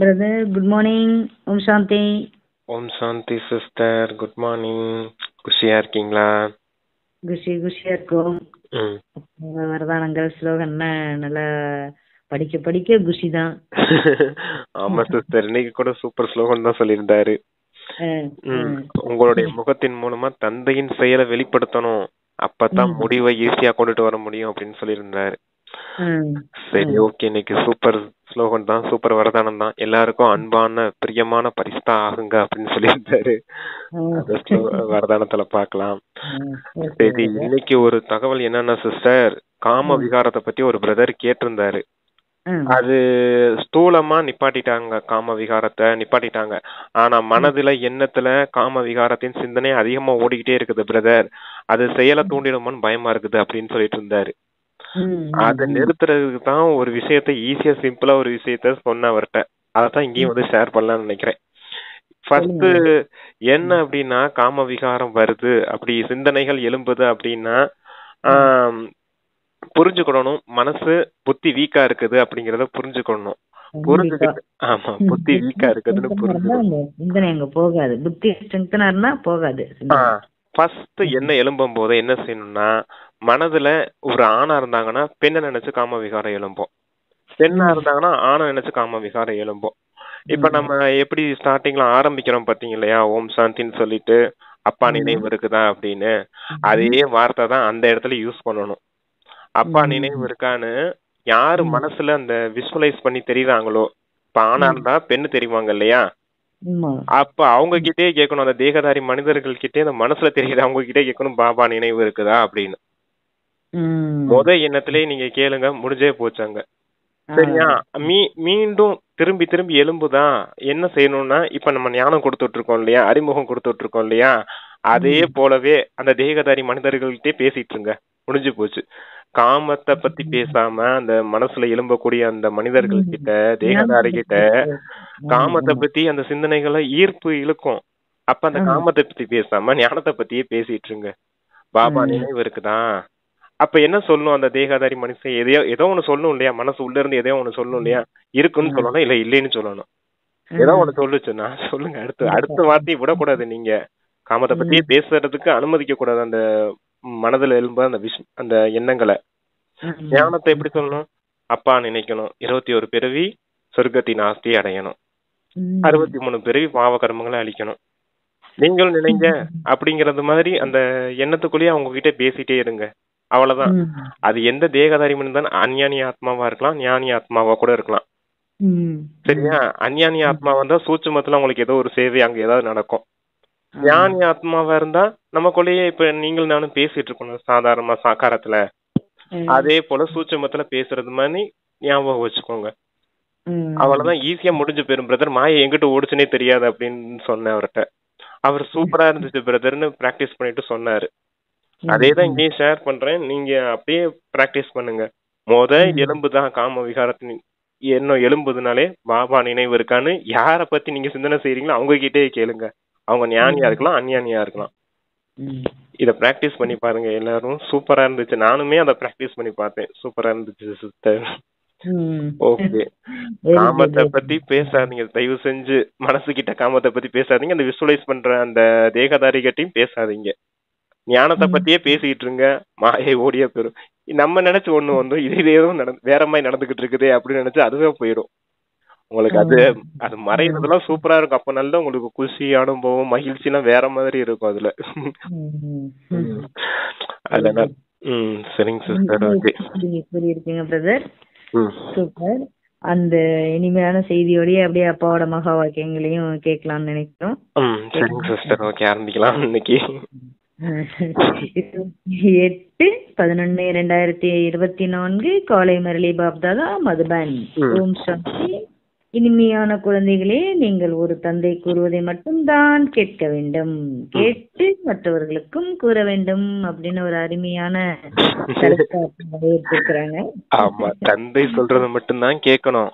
Brother, good morning. Om Shanti. ஓம் சாந்தி sister, good morning. குஷியா இருக்கீங்களா? குஷியா இருக்கும். ம். வரதானங்கள் ஸ்லோகன்லாம் நல்லா படிக்க படிக்க குஷி தான். ஆமா சிஸ்டர், இன்னைக்கு கூட சூப்பர் ஸ்லோகன் தான் சொல்லியிருந்தாரு. உங்களுடைய முகத்தின் மூலமா தந்தையின் செயலை வெளிப்படுத்தணும், அப்பதான் முடிவை ஈஸியா கொண்டுட்டு வர முடியும் அப்படின்னு சொல்லியிருந்தாரு. சரி, ஓகே, இன்னைக்கு சூப்பர் ஸ்லோகன் தான், சூப்பர் வரதானம் தான். எல்லாருக்கும் அன்பான பிரியமான பரிசா ஆகுங்க அப்படின்னு சொல்லியிருந்தாரு. வரதானத்துல பாக்கலாம். சரி, இன்னைக்கு ஒரு தகவல் என்னன்னா சிஸ்டர், காம விகாரத்தை பத்தி ஒரு பிரதர் கேட்டிருந்தாரு. அது ஸ்தூலமா நிப்பாட்டிட்டாங்க, காம விகாரத்தை நிப்பாட்டிட்டாங்க. ஆனா மனதுல எண்ணத்துல காம விகாரத்தின் சிந்தனை அதிகமா ஓடிக்கிட்டே இருக்குது பிரதர், அது செயலை தூண்டிடுமோன்னு பயமா இருக்குது அப்படின்னு சொல்லிட்டு இருந்தாரு. அதை நிறுத்துறதுக்கு தான் ஒரு விஷயத்த ஈஸியா சிம்பிளா ஒரு விஷயத்த சொன்ன அவர்கிட்ட. அதான் இங்கேயும் வந்து ஷேர் பண்ணலாம்னு நினைக்கிறேன். ஃபர்ஸ்ட் என்ன அப்படின்னா, காம விகாரம் வருது, அப்படி சிந்தனைகள் எழும்புது அப்படின்னா புரிஞ்சுக்கணும், மனசு புத்தி வீக்கா இருக்குது அப்படிங்கறத புரிஞ்சுக்கணும். புரிஞ்சுக்கிட்டு ஆமா, புத்தி வீக்கா இருக்குதுன்னு புரிஞ்சுக்கணும். போகாது, புத்தி ஸ்ட்ரெங்தனா இருந்தா போகாது. ஃபர்ஸ்ட் என்ன எழும்பும் போது என்ன செய்யணும்னா, மனதுல ஒரு ஆணா இருந்தாங்கன்னா பெண்ணை நினைச்சு காம விகாரம் எழும்போம், பெண்ணா இருந்தாங்கன்னா ஆணை நினைச்சு காம விகாரம் எழும்போம். இப்ப நம்ம எப்படி ஸ்டார்டிங்ல ஆரம்பிக்கிறோம் பாத்தீங்க இல்லையா, ஓம் சாந்தின்னு சொல்லிட்டு அப்பா நினைவு இருக்குதா அப்படின்னு, அதே வார்த்தை தான் அந்த இடத்துல யூஸ் பண்ணணும். அப்பா நினைவு இருக்கான்னு யாரு மனசுல அந்த விஷுவலைஸ் பண்ணி தெரியுறாங்களோ, இப்ப ஆணா இருந்தா பெண்ணு தெரிவாங்க இல்லையா, அப்ப அவங்க கிட்டே கேட்கணும், அந்த தேகதாரி மனிதர்கள் கிட்டே அந்த மனசுல தெரியுது அவங்க கிட்டே கேட்கணும், பாபா நினைவு இருக்குதா அப்படின்னு. எண்ணத்திலே நீங்க கேளுங்க, முடிஞ்சே போச்சாங்க. சரியா? மீண்டும் திரும்பி திரும்பி எலும்புதான் என்ன செய்யணும்னா, இப்ப நம்ம ஞானம் கொடுத்துட்டு இருக்கோம் இல்லையா, அறிமுகம் கொடுத்துட்டு இருக்கோம் இல்லையா, அதே போலவே அந்த தேகதாரி மனிதர்கள்ட்டே பேசிட்டு இருங்க, முடிஞ்சு போச்சு. காமத்தை பத்தி பேசாம அந்த மனசுல எழும்பக்கூடிய அந்த மனிதர்கள் கிட்ட, தேகதாரி கிட்ட காமத்தை பத்தி அந்த சிந்தனைகளை ஈர்ப்பு இழுக்கும். அப்ப அந்த காமத்தை பத்தி பேசாம ஞானத்தை பத்தியே பேசிட்டு இருங்க. பாபா நினைவு இருக்குதான். அப்ப என்ன சொல்லணும், அந்த தேகாதாரி மனுஷன் ஏதோ ஒண்ணு சொல்லணும் இல்லையா, மனசு உள்ள இருந்து ஏதோ ஒண்ணு சொல்லணும் இல்லையா, இருக்குன்னு சொல்லணும் இல்ல இல்லைன்னு சொல்லணும். ஏதோ ஒண்ணு சொல்லுச்சுன்னா சொல்லுங்க, அடுத்த வார்த்தையை விடக்கூடாது. நீங்க காமத்தை பத்தியே பேசுறதுக்கு அனுமதிக்க கூடாது அந்த மனதுல எழும்ப அந்த எண்ணங்களை. ஞானத்தை எப்படி சொல்லணும், அப்பா நினைக்கணும், 21 பிறவி சொர்க்கத்தின் ஆஸ்தி அடையணும், 63 பிறவி பாவ கர்மங்களை அழிக்கணும், நீங்களும் நினைங்க அப்படிங்கறது மாதிரி அந்த எண்ணத்துக்குள்ளேயே அவங்க கிட்ட பேசிட்டே இருங்க. அவ்வளவுதான். அது எந்த தேகதாரி மனிதன், அஞ்ஞானி ஆத்மாவா இருக்கலாம், ஞானி ஆத்மாவா கூட இருக்கலாம். சரியா? அஞ்ஞானி ஆத்மா வந்தா சூட்சுமத்துல உங்களுக்கு ஏதோ ஒரு சேவை அங்க ஏதாவது நடக்கும். ஞானி ஆத்மாவா இருந்தா நமக்குள்ளேயே இப்ப நீங்களும் நானும் பேசிட்டு இருக்கணும் சாதாரணமா சாக்காரத்துல, அதே போல சூட்சுமத்துல பேசுறது மாதிரி ஞாபகம் வச்சுக்கோங்க. அவ்வளவுதான், ஈஸியா முடிஞ்சு போயிரும் பிரதர். மாய எங்கிட்ட ஓடுச்சுன்னே தெரியாது அப்படின்னு சொன்னேன் அவர்கிட்ட. அவர் சூப்பரா இருந்துச்சு பிரதர்னு பிராக்டிஸ் பண்ணிட்டு சொன்னாரு. அதேதான் இங்கேயும் ஷேர் பண்றேன், நீங்க அப்படியே பிராக்டிஸ் பண்ணுங்க. எலும்புதான் காம விகாரத்தின் எண்ணம் எழும்புதுனாலே பாபா நினைவு இருக்கான்னு யார பத்தி நீங்க சிந்தனை செய்றீங்களோ அவங்க கிட்டே கேளுங்க. அவங்க ஞானியா இருக்கலாம், அஞ்ஞானியா இருக்கலாம். இத பிராக்டிஸ் பண்ணி பாருங்க எல்லாரும். சூப்பரா இருந்துச்சு, நானுமே அதை பிராக்டிஸ் பண்ணி பார்த்தேன், சூப்பரா இருந்துச்சு சிஸ்டர். ஓகே, காமத்தை பத்தி பேசாதீங்க தயவு செஞ்சு. மனசு கிட்ட காமத்தை பத்தி பேசாதீங்க, அந்த விஷுவலைஸ் பண்ற அந்த தேகதாரி கிட்டையும் பேசாதீங்க. ஞானத்தை பத்தியே பேசிட்டு இருங்க, மாயை ஓடிய பெறும். நம்ம நினைச்சு ஒண்ணு வந்து இதே வேற மாதிரி நடந்துகிட்டு இருக்குதே அப்படின்னு நினைச்சு அதுவே போயிடும் உங்களுக்கு. அது மறைறதுலாம் சூப்பரா இருக்கும். அப்ப நல்லா உங்களுக்கு குஷி, அனுபவம், மகிழ்ச்சி எல்லாம் வேற மாதிரி இருக்கும் அதுல. அதனால சரிங்க சிஸ்டர். ஓகே, புரியுதுங்க பிரதர். சூப்பர். அந்த இனிமையான செய்தியோடய அப்படியே அப்பாவோட மகா வாக்கியங்களையும் கேட்கலாம்னு நினைக்கிறோம். சரிங்க சிஸ்டர். ஓகே, ஆரம்பிக்கலாம். இன்னைக்கு 8/11/2024 காலை மரளி பாப்தாதா மதுபன். ஓம் சாந்தி. இனிமையான குழந்தைகளே, நீங்கள் ஒரு தந்தை கூறுவதை மட்டும்தான் கேட்க வேண்டும், கேட்டு மற்றவர்களுக்கும் கூற வேண்டும் அப்படின்னு ஒரு அருமையான இருக்கிறாங்க. ஆமா, தந்தை சொல்றத மட்டும்தான் கேட்கணும்,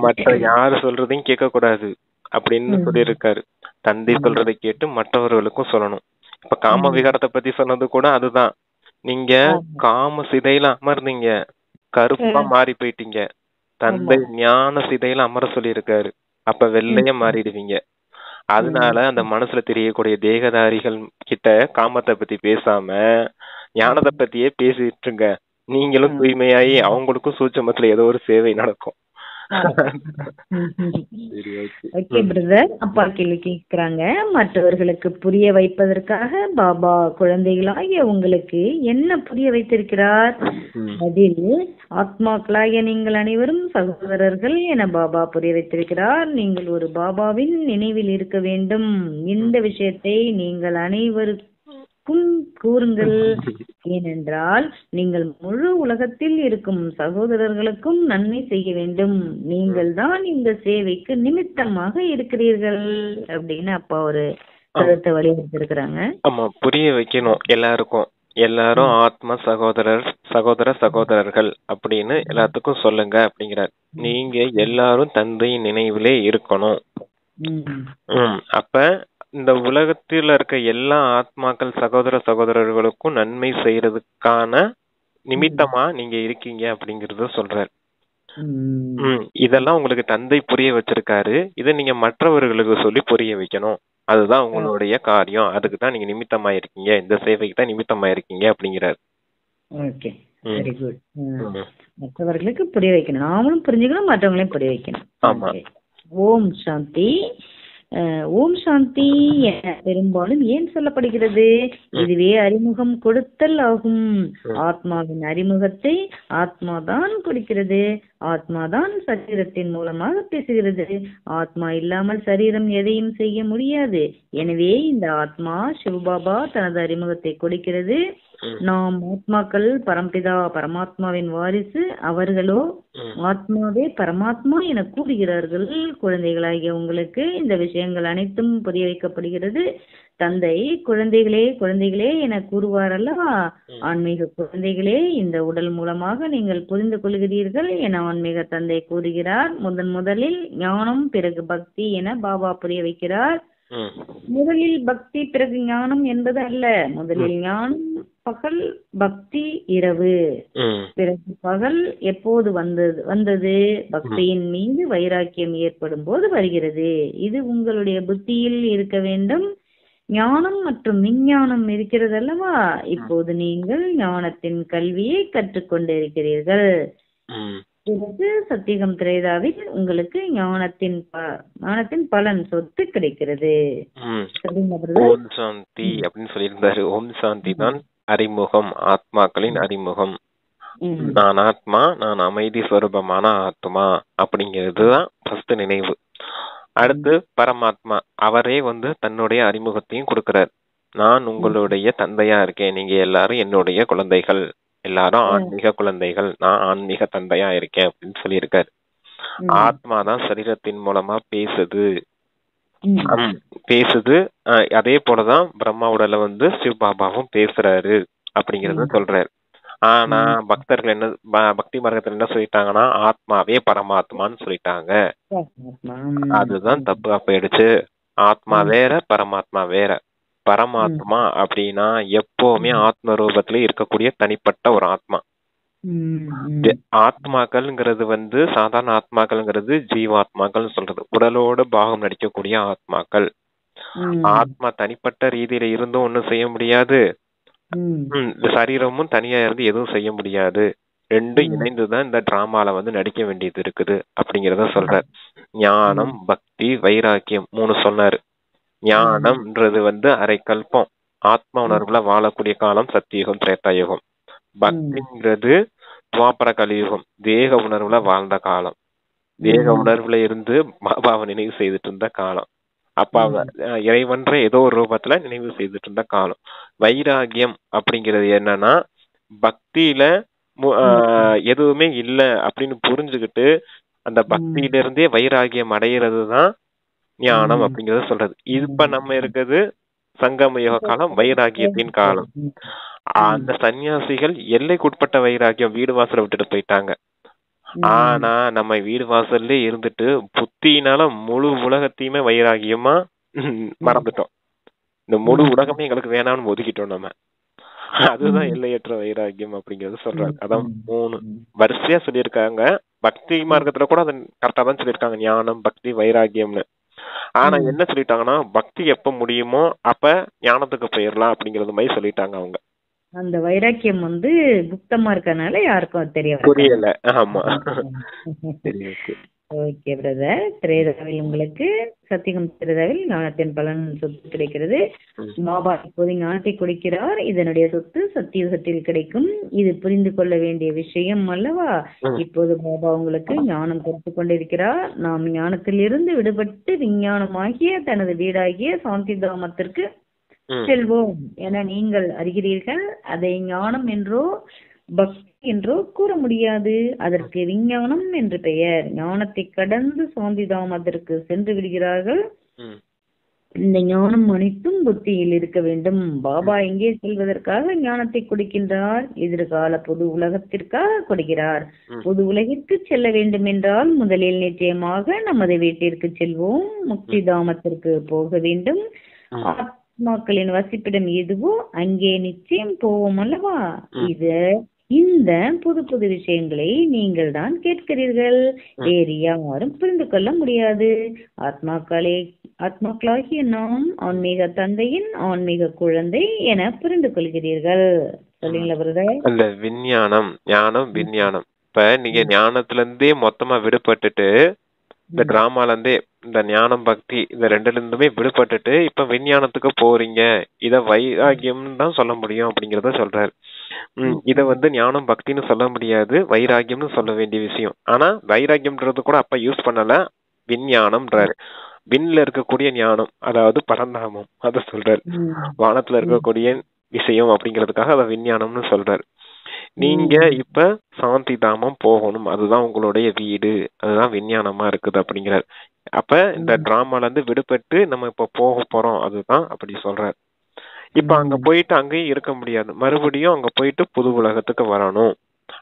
மற்ற யாரு சொல்றதையும் கேட்க கூடாது அப்படின்னு சொல்லி இருக்காரு. தந்தை சொல்றதை கேட்டு மற்றவர்களுக்கும் சொல்லணும். இப்ப காம விகாரத்தை பத்தி சொன்னது கூட அதுதான். நீங்க காம சிதையில அமர்ந்தீங்க, கருப்பா மாறி போயிட்டீங்க, தந்தை ஞான சிதையில அமர சொல்லியிருக்காரு. அப்ப வெள்ளைய மாறிடுவீங்க. அதனால அந்த மனசுல தெரியக்கூடிய தேகதாரிகள் கிட்ட காமத்தை பத்தி பேசாம ஞானத்தை பத்தியே பேசிட்டுருங்க. நீங்களும் தூய்மையாயி அவங்களுக்கும் சூட்சமத்துல ஏதோ ஒரு சேவை நடக்கும். ஓகே பிரதர், அப்பா கேள்வி கேட்கிறாங்க. மற்றவர்களுக்கு புரிய வைப்பதற்காக பாபா குழந்தைகளாகிய உங்களுக்கு என்ன புரிய வைத்திருக்கிறார்? அதில் ஆத்மாக்களாகிய நீங்கள் அனைவரும் சகோதரர்கள் என பாபா புரிய வைத்திருக்கிறார். நீங்கள் ஒரு பாபாவின் நினைவில் இருக்க வேண்டும். இந்த விஷயத்தை நீங்கள் அனைவருக்கும் கூறுங்கள். ஏனென்றால் நீங்கள் முழு உலகத்தில் இருக்கும் சகோதரர்களுக்கும் நன்மை செய்ய வேண்டும். நீங்கள் தான் இந்த சேவைக்கு நிமித்தமாக இருக்கிறீர்கள் அப்படின்னு அப்பா ஒரு கருத்தை வலியுறுத்திருக்கிறாங்க. ஆமா, புரிய வைக்கணும் எல்லாருக்கும். எல்லாரும் ஆத்மா சகோதரர்கள் அப்படின்னு எல்லாத்துக்கும் சொல்லுங்க அப்படிங்கிறார். நீங்க எல்லாரும் தந்தையின் நினைவிலே இருக்கணும். அப்ப இந்த உலகத்துல இருக்க எல்லா ஆத்மாக்கள் சகோதரர்களுக்கும் நன்மை செய்யறதுக்கான நிமித்தமா நீங்க இருக்கீங்க அப்படிங்கறத சொல்றாரு. இதெல்லாம் உங்களுக்கு தந்தை புரிய வச்சிருக்காரு. இதை நீங்க மற்றவர்களுக்கு சொல்லி புரிய வைக்கணும். அதுதான் உங்களுடைய காரியம். அதுக்கு தான் நீங்க நிமித்தமா இருக்கீங்க. இந்த சேவைக்கு தான் நிமித்தமா இருக்கீங்க அப்படிங்கிறாரு. Okay, very good. மற்றவர்களுக்கு புரிய வைக்கணும், நாமளும் புரிஞ்சுக்கணும், மற்றவங்களையும் புரிய வைக்கணும். ஆமா. ஓம் சாந்தி. ஓம் சாந்தி என பெரும்பாலும் ஏன் சொல்லப்படுகிறது? இதுவே அறிமுகம் கொடுத்தல் ஆகும். ஆத்மாவின் அறிமுகத்தை ஆத்மாதான் கொடுக்கிறது. ஆத்மாதான் சரீரத்தின் மூலமாக பேசுகிறது. ஆத்மா இல்லாமல் சரீரம் எதையும் செய்ய முடியாது. எனவே இந்த ஆத்மா சிவபாபா தனது அறிமுகத்தை கொடுக்கிறது. நாம் ஆத்மாக்கள் பரம்பிதா பரமாத்மாவின் வாரிசு. அவர்களோ ஆத்மாவே பரமாத்மா என கூறுகிறார்கள். குழந்தைகளாகிய உங்களுக்கு இந்த விஷயங்கள் அனைத்தும் புரிய வைக்கப்படுகிறது. தந்தை குழந்தைகளே என கூறுவார் அல்லவா? ஆன்மீக குழந்தைகளே, இந்த உடல் மூலமாக நீங்கள் புரிந்து கொள்கிறீர்கள் என ஆன்மீக தந்தை கூறுகிறார். முதலில் ஞானம், பிறகு பக்தி என பாபா புரிய வைக்கிறார். முதலில் பக்தி பிறகு ஞானம் என்பது அல்ல. முதலில் ஞானம் பகல், பக்தி இரவு. பிறகு பகல் எப்போது வந்தது? பக்தியின் மீது வைராக்கியம் ஏற்படும் போது வருகிறது. இது உங்களுடைய புத்தியில் இருக்க வேண்டும். ஞானம் மற்றும் விஞ்ஞானம் இருக்கிறது அல்லவா? இப்போது நீங்கள் ஞானத்தின் கல்வியை கற்றுக்கொண்டிருக்கிறீர்கள். பிறகு சத்தியகம் திரேதாவில் உங்களுக்கு ஞானத்தின் பலன் சொத்து கிடைக்கிறது. ஓம் சாந்தி அப்படின்னு சொல்லியிருந்தாரு. ஓம் சாந்தி தான் அறிமுகம், ஆத்மாக்களின் அறிமுகம். நான் ஆத்மா, நான் அமைதி ஸ்வரூபமான ஆத்மா அப்படிங்கிறதுதான் ஃபர்ஸ்ட் நினைவு. அடுத்து பரமாத்மா, அவரே தன்னுடைய அறிமுகத்தையும் கொடுக்கிறார். நான் உங்களுடைய தந்தையா இருக்கேன், நீங்க எல்லாரும் என்னுடைய குழந்தைகள், எல்லாரும் ஆன்மீக குழந்தைகள், நான் ஆன்மீக தந்தையா இருக்கேன் அப்படின்னு சொல்லியிருக்காரு. ஆத்மா தான் சரீரத்தின் மூலமா பேசுது. அதே போலதான் பிரம்மாவுடல சிவபாபாவும் பேசுறாரு அப்படிங்கறத சொல்றாரு. ஆனா பக்தர்கள் என்ன, பக்தி மார்க்கத்துல என்ன சொல்லிட்டாங்கன்னா ஆத்மாவே பரமாத்மான்னு சொல்லிட்டாங்க. அதுதான் தப்பு போயிடுச்சு. ஆத்மா வேற, பரமாத்மா வேற. பரமாத்மா அப்படின்னா எப்பவுமே ஆத்ம ரூபத்துல இருக்கக்கூடிய தனிப்பட்ட ஒரு ஆத்மா. ஆத்மாக்கள்ங்கிறது சாதாரண ஆத்மாக்கள்ங்கிறது ஜீவாத்மாக்கள் சொல்றது, உடலோட பாகம் நடிக்கக்கூடிய ஆத்மாக்கள். ஆத்மா தனிப்பட்ட ரீதியில இருந்தும் ஒண்ணும் செய்ய முடியாது, சரீரமும் தனியா இருந்து எதுவும் செய்ய முடியாது. ரெண்டும் இணைந்துதான் இந்த டிராமால நடிக்க வேண்டியது இருக்குது அப்படிங்கறத சொல்றார். ஞானம், பக்தி, வைராக்கியம் 3 சொன்னாரு. ஞானம்ன்றது அரை கல்பம், ஆத்மா உணர்வுல வாழக்கூடிய காலம் சத்தியுகம், திரேதாயுகம். பக்திங்கிறது துவாபர கலியுகம், தேக உணர்வுல வாழ்ந்த காலம். தேக உணர்வுல இருந்து பாபாவை நினைவு செய்துட்டு இருந்த காலம். அப்ப இறைவன்ற ஏதோ ஒரு ரூபத்துல நினைவு செய்துட்டு இருந்த காலம். வைராகியம் அப்படிங்கிறது என்னன்னா, பக்தியில எதுவுமே இல்ல அப்படின்னு புரிஞ்சுக்கிட்டு அந்த பக்தியில இருந்தே வைராகியம் அடையிறதுதான் ஞானம் அப்படிங்கறத சொல்றது. இப்ப நம்ம இருக்கிறது சங்கம யோக காலம், வைராகியத்தின் காலம். அந்த சன்னியாசிகள் எல்லைக்குட்பட்ட வைராகியம், வீடு வாசலை விட்டுட்டு போயிட்டாங்க. ஆனா நம்ம வீடு வாசல்ல இருந்துட்டு புத்தினால முழு உலகத்தையுமே வைராகியமா மறந்துட்டோம். இந்த முழு உலகமே எங்களுக்கு வேணாம்னு ஒதுக்கிட்டோம் நம்ம. அதுதான் எல்லையற்ற வைராகியம் அப்படிங்கறது சொல்றாங்க. அதான் 3 வரிசையா சொல்லியிருக்காங்க. பக்தி மார்க்கத்துல கூட அதை கரெக்டா தான் சொல்லியிருக்காங்க, ஞானம், பக்தி, வைராகியம்னு. ஆனா என்ன சொல்லிட்டாங்கன்னா, பக்தி எப்ப முடியுமோ அப்ப ஞானத்துக்கு போயிடலாம் அப்படிங்கறது மாதிரி சொல்லிட்டாங்க அவங்க. அந்த வைராக்கியம் குப்தமா இருக்கனால யாருக்கும் தெரிய புரியல. ஆமா. சரி, ஓகே. Okay brother. திரேதாவில் உங்களுக்கு சத்தியம் திரேதாவில் ஞானத்தின் பலன் சொத்து கிடைக்கிறது. பாபா இப்போது ஞானத்தை கொடுக்கிறார். இதனுடைய சொத்து சத்தியுகத்தில் கிடைக்கும். இது புரிந்து கொள்ள வேண்டிய விஷயம் அல்லவா? இப்போது பாபா உங்களுக்கு ஞானம் கொடுத்து கொண்டிருக்கிறார். நாம் ஞானத்திலிருந்து விடுபட்டு விஞ்ஞானமாகிய தனது வீடாகிய சாந்தி தாமத்திற்கு செல்வோம் என நீங்கள் அறிகிறீர்கள். அதை ஞானம் என்றோ பக்தி என்றோ கூற முடியாது. அதற்கு விஞ்ஞானம் என்று பெயர். ஞானத்தை கடந்து சாந்திதாமத்திற்கு சென்று விடுகிறார்கள். இந்த ஞானம் அனைத்தும் புத்தியில் இருக்க வேண்டும். பாபா எங்கே செல்வதற்காக ஞானத்தை கொடுக்கின்றார்? எதிர்கால பொது உலகத்திற்காக கொடுக்கிறார். பொது உலகிற்கு செல்ல வேண்டும் என்றால் முதலில் நிச்சயமாக நமது வீட்டிற்கு செல்வோம். முக்தி தாமத்திற்கு போக வேண்டும். ஆத்மாக்களின் வசிப்பிடம் எதுவோ அங்கே நிச்சயம் போவோம் அல்லவா? இந்த புது புது விஷயங்களை நீங்கள் தான் கேட்கிறீர்கள். வேறு யாரும் புரிந்து கொள்ள முடியாது. ஆத்மாக்களாகிய நாம் ஆன்மீக தந்தையின் ஆன்மீக குழந்தை என புரிந்து கொள்கிறீர்கள். சொல்லுங்களா பிரதர்? அந்த விஞ்ஞானம், ஞானம், விஞ்ஞானம். இப்ப நீங்க ஞானத்துல இருந்தே மொத்தமா விடுபட்டுட்டு, இந்த டிராமால இருந்தே இந்த ஞானம் பக்தி இந்த ரெண்டுல இருந்துமே விடுபட்டுட்டு இப்ப விஞ்ஞானத்துக்கு போறீங்க. இத வைராகியம் தான் சொல்ல முடியும் அப்படிங்கறத சொல்றாரு. இத ஞானம் பக்தின்னு சொல்ல முடியாது, வைராகியம்னு சொல்ல வேண்டிய விஷயம். ஆனா வைராகியம்ன்றது கூட அப்ப யூஸ் பண்ணல, விஞ்ஞானம்ன்றாரு. விண்ல இருக்கக்கூடிய ஞானம், அதாவது பரந்தாமம், அத சொல்றாரு. வானத்துல இருக்கக்கூடிய விஷயம் அப்படிங்கிறதுக்காக அத விஞ்ஞானம்னு சொல்றாரு. நீங்க இப்ப சாந்தி தாமம் போகணும், அதுதான் உங்களுடைய வீடு, அதுதான் விஞ்ஞானமா இருக்குது அப்படிங்கிறார். அப்ப இந்த டிராமால இருந்து விடுபட்டு நம்ம இப்ப போக போறோம், அதுதான் அப்படி சொல்றாரு. இப்ப அங்க போயிட்டு அங்கேயும் இருக்க முடியாது, மறுபடியும் அங்க போயிட்டு புது உலகத்துக்கு வரணும்.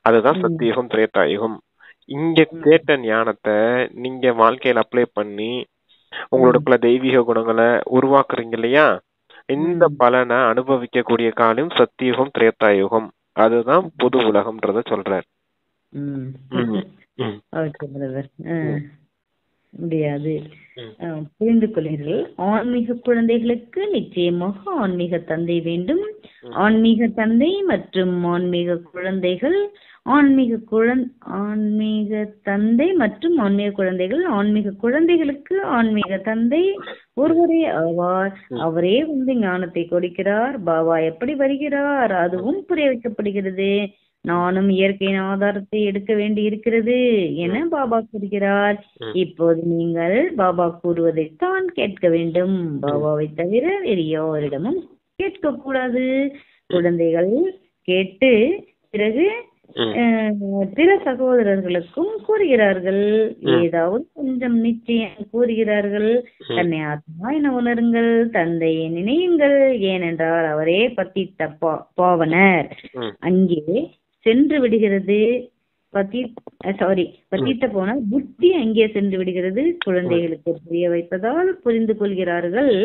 அதுதான் சத்தியுகம் திரேதாயுகம். இங்க கேட்ட ஞானத்தை நீங்க வாழ்க்கையில அப்ளை பண்ணி உங்களுக்குள்ள தெய்வீக குணங்களை உருவாக்குறீங்க இல்லையா? இந்த பலனை அனுபவிக்கக்கூடிய காலம் சத்தியுகம் திரேதாயுகம், அதுதான் புது உலகம்ன்றத சொல்றாரு. முடியாது. புரிந்து கொள்கிறீர்கள். ஆன்மீக குழந்தைகளுக்கு நிச்சயமாக ஆன்மீக தந்தை வேண்டும். ஆன்மீக தந்தை மற்றும் ஆன்மீக குழந்தைகள், ஆன்மீக தந்தை மற்றும் ஆன்மீக குழந்தைகள், ஆன்மீக குழந்தைகளுக்கு ஆன்மீக தந்தை ஒருவரே ஆவார். அவரே ஞானத்தை கொடுக்கிறார். பாபா எப்படி வருகிறார் அதுவும் புரிய வைக்கப்படுகிறது. நானும் இயற்கையின் ஆதாரத்தை எடுக்க வேண்டி இருக்கிறது என பாபா கூறுகிறார். இப்போது நீங்கள் பாபா கூறுவதைத்தான் கேட்க வேண்டும். பாபாவை தவிர வேறு யாரிடமும் கேட்க கூடாது. குழந்தைகள் கேட்டு பிறகு பிற சகோதரர்களுக்கும் கூறுகிறார்கள். ஏதாவது கொஞ்சம் நிச்சயம் கூறுகிறார்கள். தன்னை ஆத்மா என உணருங்கள், தந்தையை நினையுங்கள், ஏனென்றால் அவரே பத்தித்த பாவனர். அங்கே சென்று விடுகிறது. பத்தித்த போன புத்தி அங்கே சென்று விடுகிறது. குழந்தைகளுக்கு புரிய வைப்பதால் புரிந்து கொள்கிறார்கள்.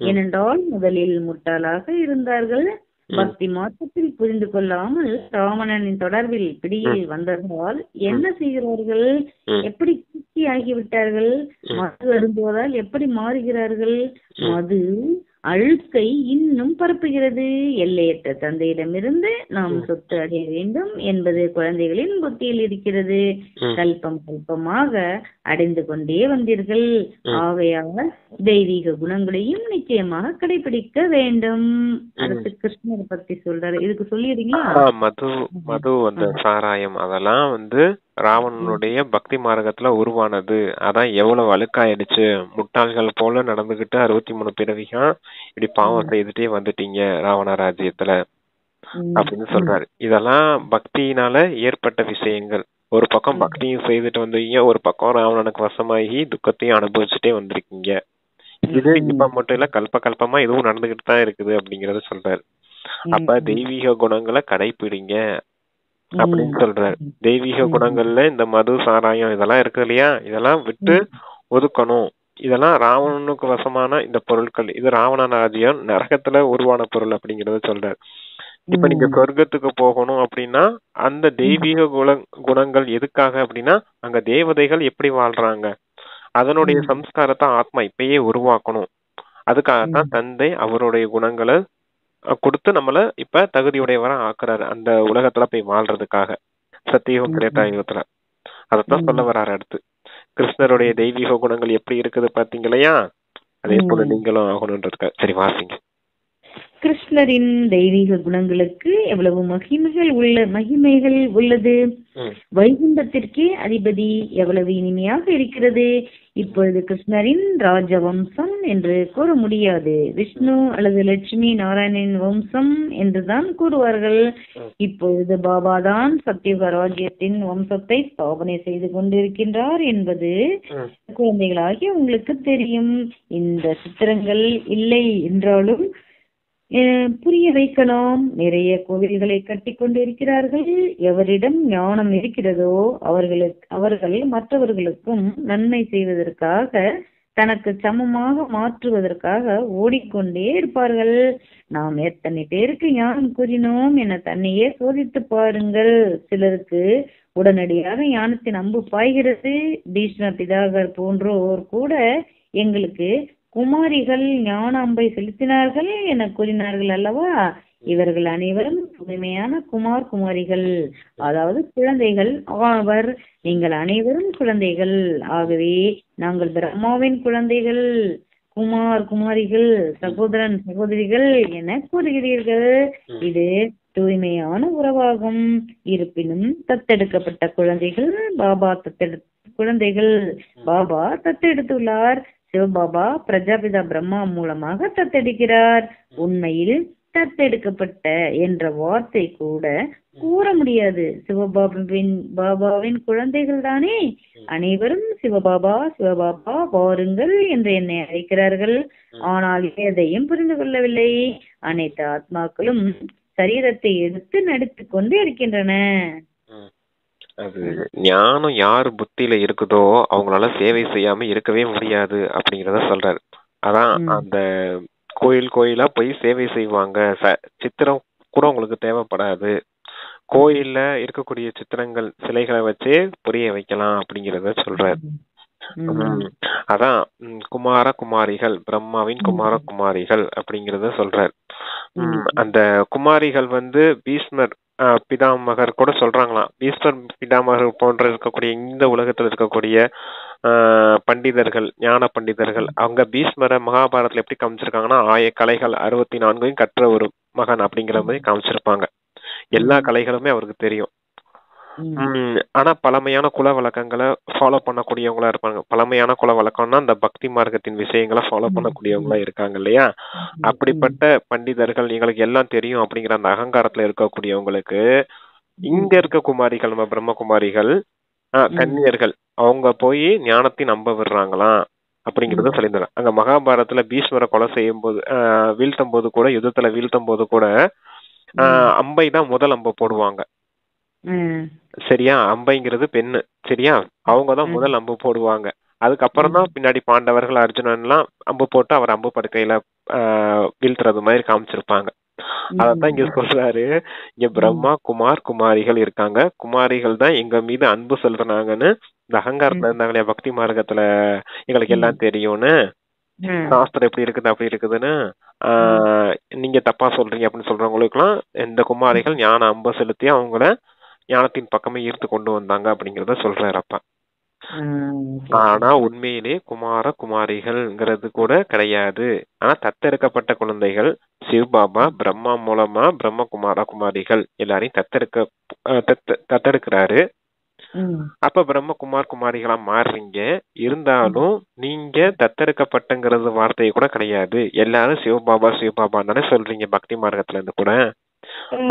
ஏனென்றால் முதலில் முட்டாளாக இருந்தார்கள். பக்தி மாற்றத்தில் புரிந்து கொள்ளாமல் ராவணனின் தொடர்பில் பிடியில் வந்ததால் என்ன செய்கிறார்கள்? எப்படி குச்சி ஆகிவிட்டார்கள்? மது அருந்துவதால் எப்படி மாறுகிறார்கள்? மது அழுக்கை இன்னும் பரப்புகிறது. எல்லையற்ற தந்தையிடமிருந்து நாம் சொத்து அடைய வேண்டும் என்பது குழந்தைகளின் புத்தியில் இருக்கிறது. கல்பமாக அடைந்து கொண்டே வந்தீர்கள். ஆகையால் தெய்வீக குணங்களையும் நிச்சயமாக கடைபிடிக்க வேண்டும். அடுத்து கிருஷ்ணரை பத்தி சொல்றாரு. இதுக்கு சொல்லிடுறீங்களா? மது சாராயம் அதெல்லாம் ராவணனுடைய பக்தி மார்க்கத்துல உருவானது. அதான் எவ்வளவு அழுக்காயிடுச்சு, முட்டாள்கள் போல நடந்துகிட்டு 63 பிறவிகா இப்படி பாவம் செய்துட்டே வந்துட்டீங்க ராவண ராஜ்யத்துல அப்படின்னு சொல்றாரு. இதெல்லாம் பக்தியினால ஏற்பட்ட விஷயங்கள். ஒரு பக்கம் பக்தியும் செய்துட்டு வந்தீங்க, ஒரு பக்கம் ராவணனுக்கு வசமாகி துக்கத்தையும் அனுபவிச்சுட்டே வந்திருக்கீங்க. இது இப்ப மட்டும் இல்ல, கல்பமா இதுவும் நடந்துகிட்டு தான் இருக்குது அப்படிங்கறத சொல்றாரு. அப்ப தெய்வீக குணங்களை கடைபிடிங்க அப்படின்னு சொல்றாரு. தெய்வீக குணங்கள்ல இந்த மது சாராயம் இதெல்லாம் இருக்கு இல்லையா, இதெல்லாம் விட்டு ஒதுக்கணும். இதெல்லாம் ராவணனுக்கு வசமான இந்த பொருட்கள், இது ராவண ராஜ்யம் நரகத்துல உருவான பொருள் அப்படிங்கறத சொல்றாரு. இப்ப நீங்க சொர்க்கத்துக்கு போகணும் அப்படின்னா அந்த தெய்வீக குணங்கள் எதுக்காக அப்படின்னா அங்க தேவதைகள் எப்படி வாழ்றாங்க, அதனுடைய சம்ஸ்காரத்தை ஆத்மா இப்பயே உருவாக்கணும். அதுக்காகத்தான் தந்தை அவருடைய குணங்களை கொடுத்து நம்மள இப்ப தகுதியுடையவரா ஆக்குறாரு அந்த உலகத்துல போய் வாழ்றதுக்காக, சத்தியுகம் திரேதாயுகத்துல. அதத்தான் சொல்ல வர்றாரு அடுத்து. கிருஷ்ணருடைய தெய்வீக குணங்கள் எப்படி இருக்குது பாத்தீங்க இல்லையா, அதே போல நீங்களும் ஆகணும்ன்றதுக்காக. சரி, வாசிங்க. கிருஷ்ணரின் தெய்வீக குணங்களுக்கு எவ்வளவு மகிமைகள் உள்ளது. வைகுண்டத்திற்கே அதிபதி எவ்வளவு இனிமையாக இருக்கிறது. இப்பொழுது கிருஷ்ணரின் ராஜவம்சம் என்று கூற முடியாது, விஷ்ணு அல்லது லட்சுமி நாராயணனின் வம்சம் என்றுதான் கூறுவார்கள். இப்பொழுது பாபாதான் சத்தியுக ராஜ்யத்தின் வம்சத்தை ஸ்தாபனை செய்து கொண்டிருக்கின்றார் என்பது குழந்தைகளாகி உங்களுக்கு தெரியும். இந்த சித்திரங்கள் இல்லை என்றாலும் புரிய வைக்கலாம். நிறைய கோவில்களை கட்டி கொண்டிருக்கிறார்கள். எவரிடம் ஞானம் இருக்கிறதோ அவர்கள் மற்றவர்களுக்கும் நன்மை செய்வதற்காக, தனக்கு சமமாக மாற்றுவதற்காக ஓடிக்கொண்டே இருப்பார்கள். நாம் எத்தனை பேருக்கு ஞானம் கூறினோம் என தன்னையே சோதித்து பாருங்கள். சிலருக்கு உடனடியாக ஞானத்தின் அம்பு பாய்கிறது. பீஷ்ம பிதாகர் போன்றோர் கூட எங்களுக்கு குமாரிகள் ஞான அம்பை செலுத்தினார்கள் என கூறினார்கள் அல்லவா. இவர்கள் அனைவரும் தூய்மையான குமாரிகள், அதாவது குழந்தைகள் ஆவர். நீங்கள் அனைவரும் குழந்தைகள். ஆகவே நாங்கள் பிரம்மாவின் குழந்தைகள், குமாரிகள், சகோதரன் சகோதரிகள் என கூறுகிறீர்கள். இது தூய்மையான உறவாகும். இருப்பினும் தத்தெடுக்கப்பட்ட குழந்தைகள் பாபா தத்தெடுத்துள்ளார். சிவபாபா பிரஜாபிதா பிரம்மா மூலமாக தத்தெடுக்கிறார். உண்மையில் தத்தெடுக்கப்பட்ட என்ற வார்த்தை கூட கூற முடியாது. பாபாவின் குழந்தைகள் தானே. அனைவரும் சிவபாபா வாருங்கள் என்று என்னை அழைக்கிறார்கள். ஆனால் எதையும் புரிந்து கொள்ளவில்லை. அனைத்து ஆத்மாக்களும் சரீரத்தை எடுத்து நடித்துக் கொண்டு இருக்கின்றன. அது ஞானம் யாரு புத்தியில இருக்குதோ அவங்களால சேவை செய்யாம இருக்கவே முடியாது அப்படிங்கறத சொல்றாரு. அதான் அந்த கோயிலா போய் சேவை செய்வாங்க. சித்திரம் கூட உங்களுக்கு தேவைப்படாது. கோயில்ல இருக்கக்கூடிய சித்திரங்கள் சிலைகளை வச்சே புரிய வைக்கலாம் அப்படிங்கறத சொல்றாரு. அதான் குமாரிகள், பிரம்மாவின் குமாரிகள் அப்படிங்கறத சொல்றாரு. அந்த குமாரிகள் பீஷ்மர் பிதாமகர் கூட சொல்றாங்களாம். பீஷ்மர் பிதாமகர் போன்ற இருக்கக்கூடிய இந்த உலகத்துல இருக்கக்கூடிய பண்டிதர்கள், ஞான பண்டிதர்கள், அவங்க பீஷ்மரை மகாபாரதத்துல எப்படி காமிச்சிருக்காங்கன்னா 1000 கலைகள் 64 கற்ற ஒரு மகன் அப்படிங்கிற மாதிரி காமிச்சிருப்பாங்க. எல்லா கலைகளுமே அவருக்கு தெரியும். ஆனா பழமையான குல வழக்கங்களை ஃபாலோ பண்ணக்கூடியவங்களா இருப்பாங்க. பழமையான குல வழக்கம்னா அந்த பக்தி மார்க்கத்தின் விஷயங்களை ஃபாலோ பண்ணக்கூடியவங்களா இருக்காங்க இல்லையா. அப்படிப்பட்ட பண்டிதர்கள், எங்களுக்கு எல்லாம் தெரியும் அப்படிங்கிற அந்த அகங்காரத்துல இருக்கக்கூடியவங்களுக்கு இங்க இருக்க குமாரிகள், நம்ம பிரம்மகுமாரிகள், கன்னியர்கள், அவங்க போய் ஞானத்தை நம்ப விடுறாங்களாம் அப்படிங்கறத சொல்லியிருந்தாங்க. அங்க மகாபாரதத்துல பீஷ்மரை கொலை செய்யும் போது, வீழ்த்தும் போது கூட, யுத்தத்துல வீழ்த்தும் போது கூட அம்பை தான் முதல் அம்பை போடுவாங்க. சரியா, அம்பைங்கிறது பெண்ணு. சரியா, அவங்கதான் முதல் அம்பு போடுவாங்க. அதுக்கப்புறம் தான் பின்னாடி பாண்டவர்கள், அர்ஜுனன் எல்லாம் அம்பு போட்டு அவர் அம்பு படுக்கையில வீழ்த்துறது மாதிரி காமிச்சிருப்பாங்க. அதத்தான் இங்க சொல்றாரு. இங்க பிரம்மா குமாரிகள் இருக்காங்க. குமாரிகள் தான் எங்க மீது அன்பு செலுத்தினாங்கன்னு இந்த அகங்காரத்துல இருந்தாங்களே பக்தி மார்க்கத்துல எங்களுக்கு எல்லாம் தெரியும்னு, சாஸ்திரம் எப்படி இருக்குது அப்படி இருக்குதுன்னு நீங்க தப்பா சொல்றீங்க அப்படின்னு சொல்றவங்களுக்கு எல்லாம் இந்த குமாரிகள் ஞான அம்பு செலுத்தி அவங்கள ஞானத்தின் பக்கமே ஈர்த்து கொண்டு வந்தாங்க அப்படிங்கறத சொல்றாரு அப்பா. ஆனா உண்மையிலே குமாரிகள்ங்கிறது கூட கிடையாது. ஆனா தத்தெடுக்கப்பட்ட குழந்தைகள் சிவபாபா பிரம்மா மூலமா பிரம்ம குமாரிகள் எல்லாரையும் தத்தெடுக்கிறாரு. அப்ப பிரம்ம குமாரிகளா மாறுறீங்க. இருந்தாலும் நீங்க தத்தெடுக்கப்பட்டங்கிறது வார்த்தையை கூட கிடையாது. எல்லாரும் சிவபாபா தானே சொல்றீங்க பக்தி மார்க்கத்துல இருந்து கூட.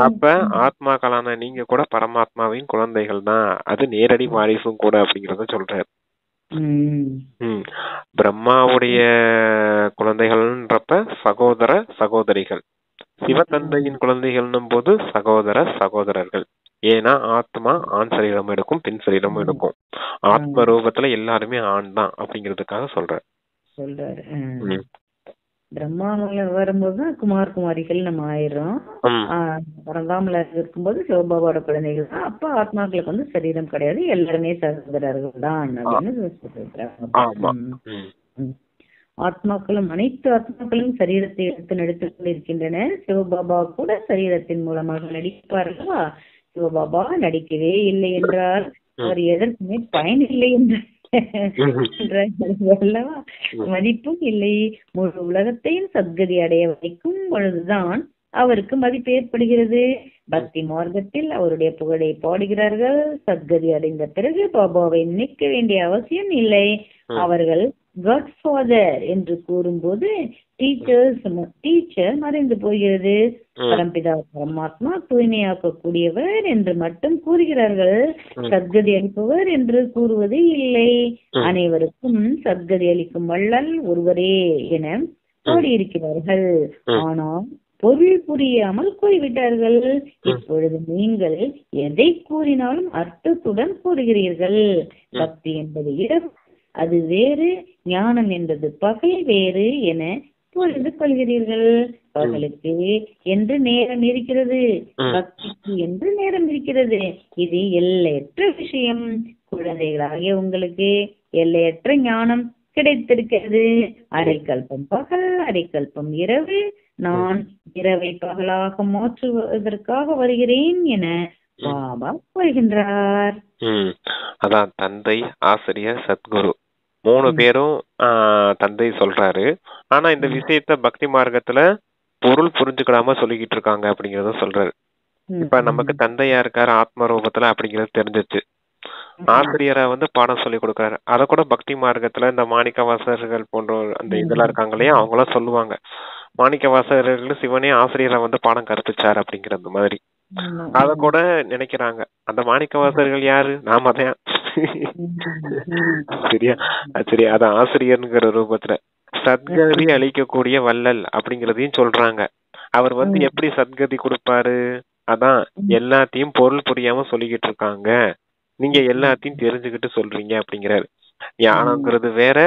அப்ப ஆத்மாக்களான நீங்க கூட பரமாத்மாவின் குழந்தைகள் தான். அது நேரடி வாரிசும் கூட அப்படிங்கறத சொல்றாரு. பிரம்மாவுடைய குழந்தைகள்ன்றப்ப சகோதரிகள், சிவதந்தையின் குழந்தைகள்னும் போது சகோதரர்கள். ஏன்னா ஆத்மா ஆண் சரீரம் எடுக்கும், பெண் சரீரம் எடுக்கும். ஆத்ம ரூபத்துல எல்லாருமே ஆண் தான் அப்படிங்கிறதுக்காக சொல்றாரு. பிரம்மாவில வரும்போதுதான் குமார் குமாரிகள் நம்ம ஆயிடுறோம். பரந்தாமல இருக்கும்போது சிவபாபாவோட குழந்தைகள் தான். அப்ப ஆத்மாக்களுக்கு வந்து சரீரம் கிடையாது, எல்லாருமே சகோதரர்கள் தான் அப்படின்னு சொல்லியிருக்கிறாங்க. ஆத்மாக்களும் அனைத்து ஆத்மாக்களும் சரீரத்தை எடுத்து நடித்துக் கொண்டிருக்கின்றன. சிவபாபா கூட சரீரத்தின் மூலமாக நடிப்பார்களா? சிவபாபா நடிக்கவே இல்லை என்றால் அவர் எதற்குமே பயன் இல்லை அல்லவா? மதிப்பும் இல்லை. முழு உலகத்தையும் சத்கதி அடைய வைக்கும் பொழுதுதான் அவருக்கு மதிப்பு ஏற்படுகிறது. பக்தி மார்க்கத்தில் அவருடைய புகழை பாடுகிறார்கள். சத்கதி அடைந்த பிறகு பாபாவை நினைக்க வேண்டிய அவசியம் இல்லை. அவர்கள் காட்ஃபாதர் என்று கூறும்போது டீச்சர் மறைந்து போகிறது. பரம்பிதா பரமாத்மா தூய்மையாக்கக்கூடியவர் என்று மட்டும் கூறுகிறார்கள். சத்கதி அளிப்பவர் என்று கூறுவது இல்லை. அனைவருக்கும் சத்கதி அளிக்கும் வள்ளல் ஒருவரே என பாடியிருக்கிறார்கள். ஆனால் பொருள் புரியாமல் கூறிவிட்டார்கள். இப்பொழுது நீங்கள் எதை கூறினாலும் அர்த்தத்துடன் கூறுகிறீர்கள். பக்தி என்பது இரவு, அது வேறு. ஞானம் என்பது பகல் வேறு என புரிந்து கொள்கிறீர்கள். பகலுக்கு என்று நேரம் இருக்கிறது, பக்திக்கு என்று நேரம் இருக்கிறது. இது எல்லையற்ற விஷயம். குழந்தைகளாகிய உங்களுக்கு எல்லையற்ற ஞானம் கிடைத்திருக்கிறது. அரைக்கல்பம் பகல், அரைக்கல்பம் இரவு. நான் இரவை பகலாக மாற்றுவதற்காக வருகிறேன் என பாபா கூறுகின்றார். அதான் தந்தை, ஆசிரியர், சத்குரு 3 பேரும் தந்தை சொல்றாரு. ஆனா இந்த விஷயத்த பக்தி மார்க்கத்துல பொருள் புரிஞ்சுக்கிடாம சொல்லிக்கிட்டு இருக்காங்க அப்படிங்கறத சொல்றாரு. இப்ப நமக்கு தந்தையா இருக்காரு ஆத்ம ரூபத்துல அப்படிங்கறது தெரிஞ்சிச்சு. ஆசிரியரை வந்து பாடம் சொல்லி கொடுக்கறாரு. அத கூட பக்தி மார்க்கத்துல இந்த மாணிக்க வாசகர்கள் போன்ற அந்த இதெல்லாம் இருக்காங்க இல்லையா, அவங்களாம் சொல்லுவாங்க மாணிக்க வாசகர்கள் சிவனே ஆசிரியரை வந்து பாடம் கற்பிச்சாரு அப்படிங்கறது மாதிரி. அத கூட நினைக்கிறாங்க. அந்த மாணிக்க வாசகர்கள் யாரு? நாம தான். சரியா? சரி, அதான் ஆசிரியர்ங்கிற ரூபத்துல சத்கதி அளிக்கக்கூடிய வள்ளல் அப்படிங்கறதையும் சொல்றாங்க. அவர் வந்து எப்படி சத்கதி கொடுப்பாரு? அதான் எல்லாத்தையும் பொருள் புரியாம சொல்லிக்கிட்டு இருக்காங்க, நீங்க எல்லாத்தையும் தெரிஞ்சுக்கிட்டு சொல்றீங்க அப்படிங்கிறாரு. ஞானம்ங்கிறது வேற,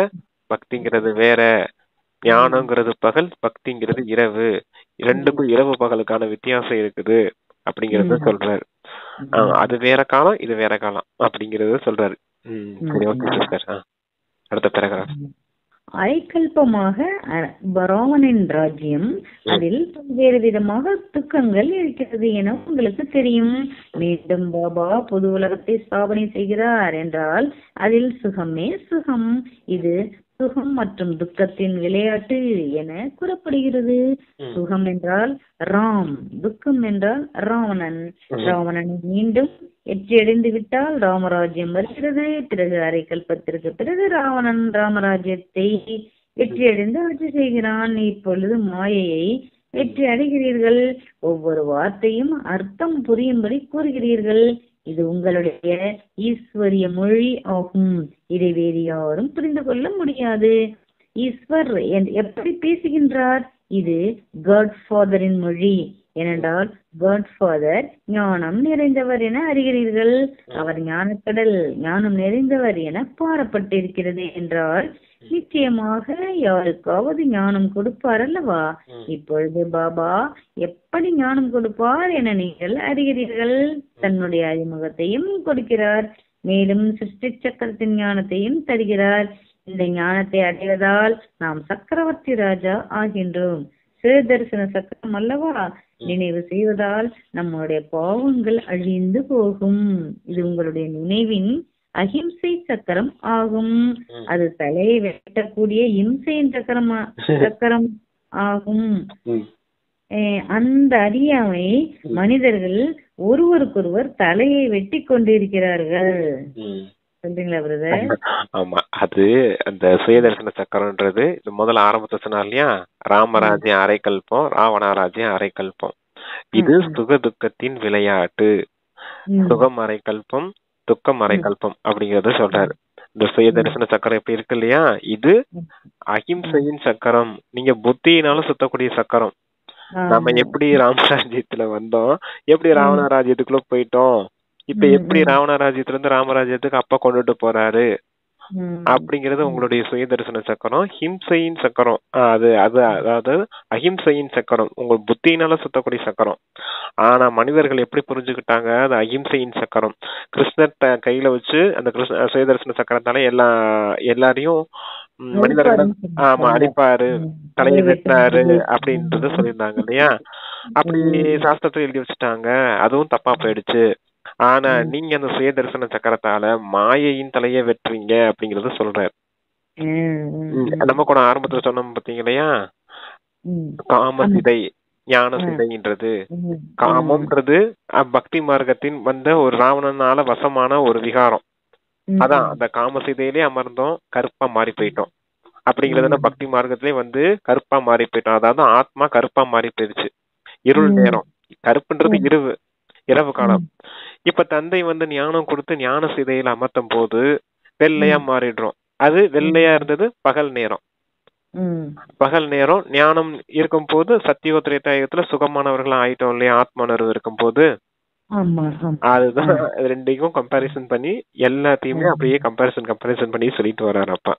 பக்திங்கிறது வேற. ஞானம்ங்கிறது பகல், பக்திங்கிறது இரவு. இரண்டுக்கும் இரவு பகலுக்கான வித்தியாசம் இருக்குது அப்படிங்கறத சொல்றாரு. அது வேற காலம், இது வேற காலம் அப்படிங்கறத சொல்றாரு. சரி, ஓகே சிஸ்டர். அடுத்த பேராகிராஃப். அரைக்கல்பமாக பராவனின் ராஜ்யம், அதில் பல்வேறு விதமாக துக்கங்கள் இருக்கிறது என உங்களுக்கு தெரியும். மீண்டும் பாபா புது உலகத்தை ஸ்தாபனை செய்கிறார் என்றால் அதில் சுகமே சுகம். இது சுகம் மற்றும் துக்கத்தின் விளையாட்டு என கூறப்படுகிறது. சுகம் என்றால் ராம், துக்கம் என்றால் ராவணன். ராவணன் மீண்டும் வெற்றியடைந்து விட்டால் ராமராஜ்யம் வருகிறது. பிறகு அரைக்கல்பத்திற்கு பிறகு ராவணன் ராமராஜ்யத்தை வெற்றியடைந்து ஆட்சி செய்கிறான். இப்பொழுது மாயையை வெற்றி அடைகிறீர்கள். ஒவ்வொரு வார்த்தையும் அர்த்தம் புரியும்படி கூறுகிறீர்கள். இது உங்களுடைய ஈஸ்வரிய மொழி ஆகும். இதை வேறு யாரும் புரிந்து கொள்ள முடியாது. ஈஸ்வர் எப்படி பேசுகின்றார்? இது காட்ஃபாதரின் மொழி. ஏனென்றால் காட்ஃபாதர் ஞானம் நிறைந்தவர் என அறிகிறீர்கள். அவர் ஞானக்கடல், ஞானம் நிறைந்தவர் என பாடப்பட்டிருக்கிறது என்றால் நிச்சயமாக யாருக்காவது ஞானம் கொடுப்பார் அல்லவா? இப்பொழுது பாபா எப்படி ஞானம் கொடுப்பார் என நீங்கள் அறிகிறீர்கள். தன்னுடைய அறிமுகத்தையும் கொடுக்கிறார், மேலும் சிருஷ்டி சக்கரத்தின் ஞானத்தையும் தருகிறார். இந்த ஞானத்தை அடைவதால் நாம் சக்கரவர்த்தி ராஜா ஆகின்றோம். சிவதர்சன சக்கரம் அல்லவா? நினைவு செய்வதால் நம்முடைய பாவங்கள் அழிந்து போகும். இது உங்களுடைய நினைவின் அஹிம்சை சக்கரம் ஆகும். அது தலையை வெட்டக்கூடிய இம்சையின் சக்கரம் ஆகும். அந்த அறியாமை மனிதர்கள் ஒருவருக்கொருவர் தலையை வெட்டி கொண்டிருக்கிறார்கள். சொல்றீங்களா பிரதர்? ஆமா, அது அந்த சுயதர்சன சக்கரம்ன்றது முதல்ல ஆரம்பத்தை சொன்னா இல்லையா, ராமராஜ்யம் அரைக்கல்பம், ராவணராஜ்யம் அரைக்கல்பம். இது சுக துக்கத்தின் விளையாட்டு. சுகம் அரைக்கல்பம், துக்கம் அரைக்கல்பம் அப்படிங்கறத சொல்றாரு. இந்த சுயதர்சன சக்கரம் எப்படி இருக்கு இல்லையா, இது அஹிம்சையின் சக்கரம். நீங்க புத்தியினால சுத்தக்கூடிய சக்கரம். நம்ம எப்படி ராமராஜ்யத்துல வந்தோம், எப்படி ராவணராஜ்யத்துக்குள்ள போயிட்டோம், இப்ப எப்படி ராவணராஜ்யத்துல இருந்து ராமராஜ்யத்துக்கு அப்பா கொண்டுட்டு போறாரு, அப்படிங்கிறது உங்களுடைய சுயதரிசன சக்கரம். ஹிம்சையின் சக்கரம் அது அது அதாவது அஹிம்சையின் சக்கரம், உங்க புத்தியினால சுத்தக்கூடிய சக்கரம். ஆனா மனிதர்கள் எப்படி புரிஞ்சுக்கிட்டாங்க, அது அஹிம்சையின் சக்கரம். கிருஷ்ணர் கையில வச்சு அந்த சுயதரிசன சக்கரத்தால எல்லாரையும் மனிதர்களை அடிப்பாரு, தலையை வெட்டினாரு அப்படின்றத சொல்லியிருந்தாங்க இல்லையா. அப்படி சாஸ்திரத்தை எழுதி வச்சுட்டாங்க, அதுவும் தப்பா போயிடுச்சு. ஆனா நீங்க அந்த சுயதரிசன சக்கரத்தால மாயையின் தலைய வெட்டுறீங்க அப்படிங்கறத சொல்றாரு. நம்ம கூட ஆரம்பத்துல சொன்னோம் பாத்தீங்க இல்லையா, காம சிதை ஞான சிதைன்றது. காமம்ன்றது பக்தி மார்க்கத்தின் வந்த ஒரு ராவணனால வசமான ஒரு விகாரம். அதான் அந்த காம சிதையிலே அமர்ந்தோம், கருப்பா மாறி போயிட்டோம். அப்படிங்கறதுனா பக்தி மார்க்கத்திலே வந்து கருப்பா மாறி போயிட்டோம். அதாவது ஆத்மா கருப்பா மாறி போயிடுச்சு. இருள் நேரம், கருப்புன்றது இரவு காலம். இப்ப தந்தை வந்து ஞானம் கொடுத்து ஞான சிதையில அமர்த்தும் போது வெள்ளையா மாறிடுறோம். அது வெள்ளையா இருந்தது பகல் நேரம். பகல் நேரம் ஞானம் இருக்கும் போது சத்தியோத்திரேதாயுகத்துல சுகமானவர்களா ஆயிட்டோம் இல்லையா, ஆத்மானர்வு இருக்கும் போது. அதுதான் ரெண்டையும் கம்பேரிசன் பண்ணி எல்லாத்தையுமே அப்படியே கம்பேரிசன் பண்ணி சொல்லிட்டு வர்றாரு அப்பா.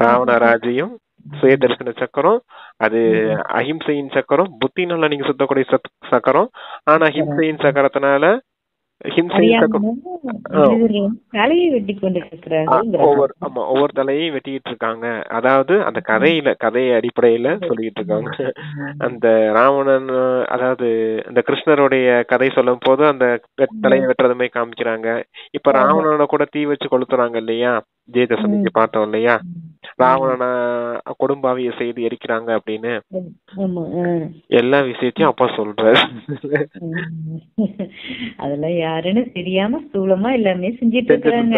ராவணராஜையும் சுயதரிசன சக்கரம், அது அஹிம்சையின் சக்கரம், புத்தினால நீங்க சுத்தக்கூடிய சக்கரம். ஆனா அஹிம்சையின் சக்கரத்தினால ஒவ்வொரு தலையையும் வெட்டிட்டு இருக்காங்க. அதாவது அந்த கதையை அடிப்படையில சொல்லிட்டு இருக்காங்க. அந்த ராவணன், அதாவது அந்த கிருஷ்ணருடைய கதை சொல்லும் போது அந்த தலையை வெட்டுறதுமே காமிக்கிறாங்க. இப்ப ராவணனை கூட தீ வச்சு கொளுத்துறாங்க இல்லையா, ஜெயதசமிக்கு பார்த்தோம் இல்லையா, ராவணனை கொடும்பாவிய செய்து எரிக்கிறாங்க அப்படின்னு. எல்லா விஷயத்தையும் அப்பா சொல்றாரு. அதெல்லாம் யாருன்னு தெரியாம ஸ்தூலமா எல்லாமே செஞ்சிட்டு இருக்காங்க.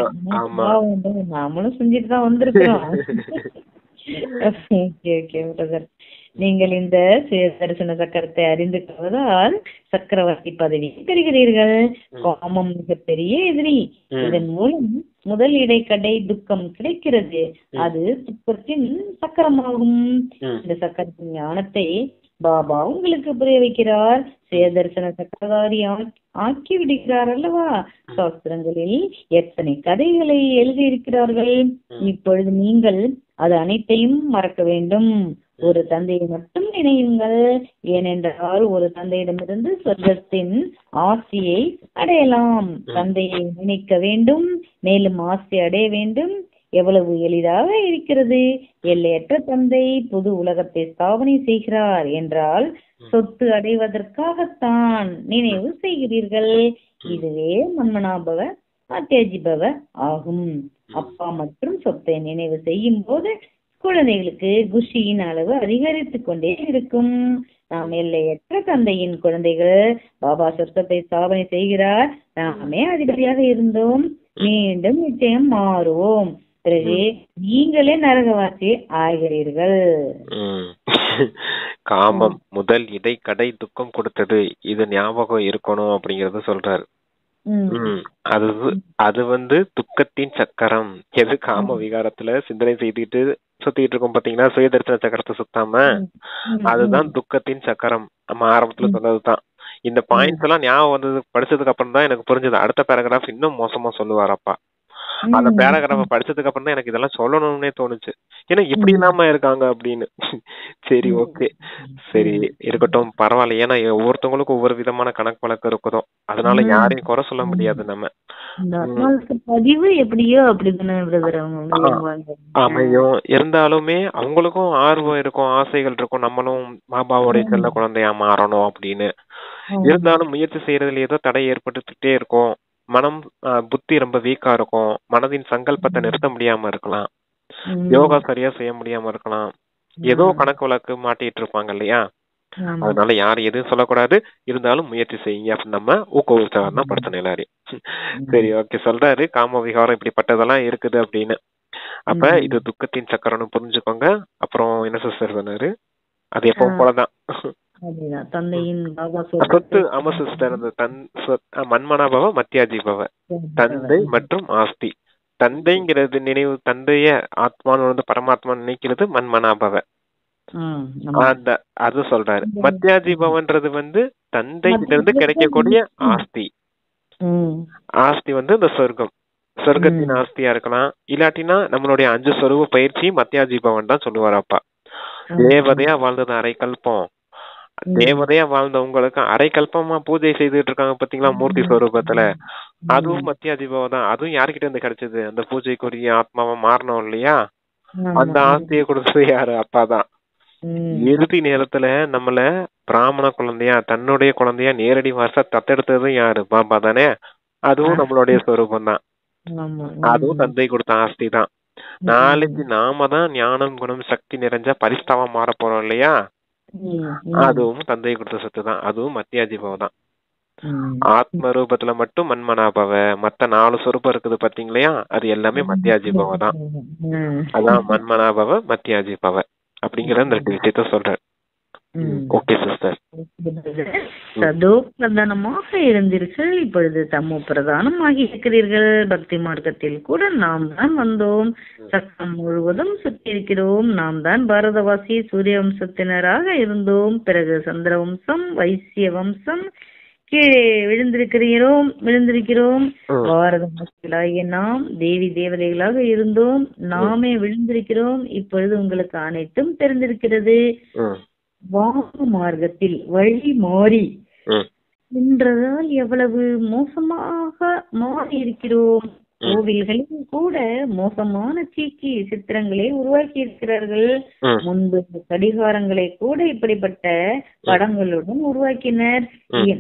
நாமளும் செஞ்சுட்டு தான் வந்திருக்கிறோம். நீங்கள் இந்த சுயதரிசன சக்கரத்தை அறிந்து கொள்வதால் சக்கரவர்த்தி பதவி பெறுகிறீர்கள். காமம் மிகப்பெரிய எதிரி. இதன் மூலம் முதல் இடைக்கடை துக்கம் கிடைக்கிறது. அது துக்கத்தின் சக்கரமாகும். இந்த சக்கரத்தின் ஞானத்தை பாபா உங்களுக்கு புரிய வைக்கிறார். சுயதரிசன சக்கரதாரி ஆக்கி விடுகிறார் அல்லவா. சாஸ்திரங்களில் எத்தனை கதைகளை எழுதியிருக்கிறார்கள். இப்பொழுது நீங்கள் அது அனைத்தையும் மறக்க வேண்டும். ஒரு தந்தையை மட்டும் நினையுங்கள். ஏனென்றால் ஒரு தந்தையிடமிருந்து சொர்க்கத்தின் ஆசியை அடையலாம். தந்தையை நினைக்க வேண்டும், மேலும் ஆசை அடைய வேண்டும். எவ்வளவு எளிதாக இருக்கிறது. எல்லையற்ற தந்தை புது உலகத்தை ஸ்தாபனை செய்கிறார் என்றால் சொத்து அடைவதற்காகத்தான் நினைவு செய்கிறீர்கள். இதுவே மன்மனாபவ அத்தியாஜிபவ ஆகும். அப்பா மற்றும் சொத்தை நினைவு செய்யும் போது குழந்தைகளுக்கு குஷியின் அளவு அதிகரித்து கொண்டே இருக்கும். நாம் எல்லையற்ற தந்தையின் குழந்தைகள். பாபா சொர்க்கத்தை ஸ்தாபனை செய்கிறார். நாமே அதிபதியாக இருந்தோம். மீண்டும் நிச்சயம் மாறுவோம். பிறகு நீங்களே நரகவாசி ஆகிறீர்கள். காமம் முதல் இடைக்கடை துக்கம் கொடுத்தது, இது ஞாபகம் இருக்கணும் அப்படிங்கறத சொல்றாரு. அது வந்து துக்கத்தின் சக்கரம். எது காம விகாரத்துல சிந்தனை செய்துட்டு சுத்திட்டு இருக்கோம் பாத்தீங்கன்னா, சுயதரிசன சக்கரத்தை சுத்தாம, அதுதான் துக்கத்தின் சக்கரம். நம்ம ஆரம்பத்துல சொன்னதுதான். இந்த பாயிண்ட்ஸ் எல்லாம் ஞாபகம் வந்தது படிச்சதுக்கு அப்புறம் தான் எனக்கு புரிஞ்சது. அடுத்த பேராகிராஃப் இன்னும் மோசமா சொல்லுவார் அப்பா. அந்த பேராகிராஃப படிச்சதுக்கு அப்புறம் தான் எனக்கு இதெல்லாம் சொல்லணும்னே தோணுச்சு. ஏன்னா இப்படி இல்லாம இருக்காங்க அப்படின்னு. சரி, ஓகே, சரி இருக்கட்டும், பரவாயில்ல. ஏன்னா ஒவ்வொருத்தவங்களுக்கும் ஒவ்வொரு விதமான கணக்கு வழக்கு இருக்குதோ, அதனால யாரையும் குறை சொல்ல முடியாது நம்ம. பதிவு எப்படியோ அமையும். இருந்தாலுமே அவங்களுக்கும் ஆர்வம் இருக்கும், ஆசைகள் இருக்கும், நம்மளும் பாபாவுடைய செல்ல குழந்தையா மாறணும் அப்படின்னு. இருந்தாலும் முயற்சி செய்யறதுல ஏதோ தடை ஏற்பட்டுட்டே இருக்கும். மனம் புத்தி ரொம்ப வீக்கா இருக்கும். மனதின் சங்கல்பத்தை நிறுத்த முடியாம இருக்கலாம். யோகா சரியா செய்ய முடியாம இருக்கலாம். ஏதோ கணக்கு வழக்கு மாட்டிட்டு இருப்பாங்க இல்லையா. அதனால யாரும் எதுவும் சொல்லக்கூடாது. இருந்தாலும் முயற்சி செய்யுங்க அப்படின்னு நம்ம ஊக்குவிச்சாருன்னா படுத்தணும் எல்லாரையும். சரி, ஓகே. சொல்றாரு காம விகாரம் இப்படிப்பட்டதெல்லாம் இருக்குது அப்படின்னு. அப்ப இது துக்கத்தின் சக்கரம்னு புரிஞ்சுக்கோங்க. அப்புறம் என்ன சிஸ்டர் சொன்னாரு, அது எப்பவும் போலதான் சொத்து. ஆமா சிஸ்டர், அந்த மன்மனாபவ மத்தியாஜிபவ, தந்தை மற்றும் ஆஸ்தி. தந்தைங்கிறது நினைவு, தந்தைய ஆத்மான்னு வந்து பரமாத்மா நினைக்கிறது மன்மனாபவ. அது சொல்றாரு. மத்தியாஜிபவன்றது வந்து தந்தை கிட்ட இருந்து கிடைக்கக்கூடிய ஆஸ்தி. ஆஸ்தி வந்து இந்த சொர்க்கம். சொர்க்கத்தின் ஆஸ்தியா இருக்கலாம். இல்லாட்டினா நம்மளுடைய 5 சொரூப பயிற்சி மத்தியாஜீபவன் தான் சொல்லுவார் அப்பா. தேவதையா வாழ்ந்தது அரை கல்பம். தேவதையா வாழ்ந்த உங்களுக்கு அரை கல்பமா பூஜை செய்துட்டு இருக்காங்க பாத்தீங்களா மூர்த்தி ஸ்வரூபத்துல, அதுவும் மத்தியாஜீபவம் தான். அதுவும் யாருக்கிட்ட இருந்து கிடைச்சது? அந்த பூஜைக்குரிய ஆத்மாவா மாறணும் இல்லையா? அந்த ஆஸ்தியை கொடுத்தது யாரு? அப்பா தான். இறுதி நேரத்துல நம்மள பிராமண குழந்தையா, தன்னுடைய குழந்தையா நேரடி வாச தத்தெடுத்ததும் யாரு? பாபா தானே. அதுவும் நம்மளுடைய ஸ்வரூபம் தான். அதுவும் தந்தை கொடுத்த ஆஸ்தி தான். நாளைக்கு நாம தான் ஞானம் குணம் சக்தி நிறைஞ்ச பரிஸ்தாவா மாற போறோம் இல்லையா? அதுவும் தந்தை கொடுத்த சொத்து தான். அதுவும் மத்தியாஜீபவ தான். ஆத்ம ரூபத்துல மட்டும் மன்மனாபவ, மத்த 4 சொரூபம் இருக்குது பாத்தீங்களா, அது எல்லாமே மத்தியாஜீபவ தான். அதான் மன்மனாபவ மத்தியாஜீபவ அப்படிங்கிற இந்த 2 விஷயத்த சொல்றேன். Okay sister. சதோ பிரதானமாக இருந்தீர்கள், இப்பொழுது தமோ பிரதானமாகி இருக்கிறீர்கள். பக்தி மார்க்கத்தில் கூட நாம் தான் வந்தோம், சக்கம் முழுவதும் சுற்றி இருக்கிறோம். நாம் தான் பாரதவாசி சூரிய வம்சத்தினராக இருந்தோம். பிறகு சந்திர வம்சம், வைசிய வம்சம் கீழே விழுந்திருக்கிறோம். பாரத வாசிகளாகிய நாம் தேவி தேவதைகளாக இருந்தோம், நாமே விழுந்திருக்கிறோம். இப்பொழுது உங்களுக்கு அனைத்தும் தெரிந்திருக்கிறது. வாம மார்க்கத்தில் வழி மாறி நின்றதால் எவ்வளவு மோசமாக மாறி இருக்கிறோம். கோவில்களில் கூட மோசமான சீக்கி சித்திரங்களை உருவாக்கி இருக்கிறார்கள். முன்பு கடிகாரங்களை கூட இப்படிப்பட்ட படங்களுடன் உருவாக்கினர்.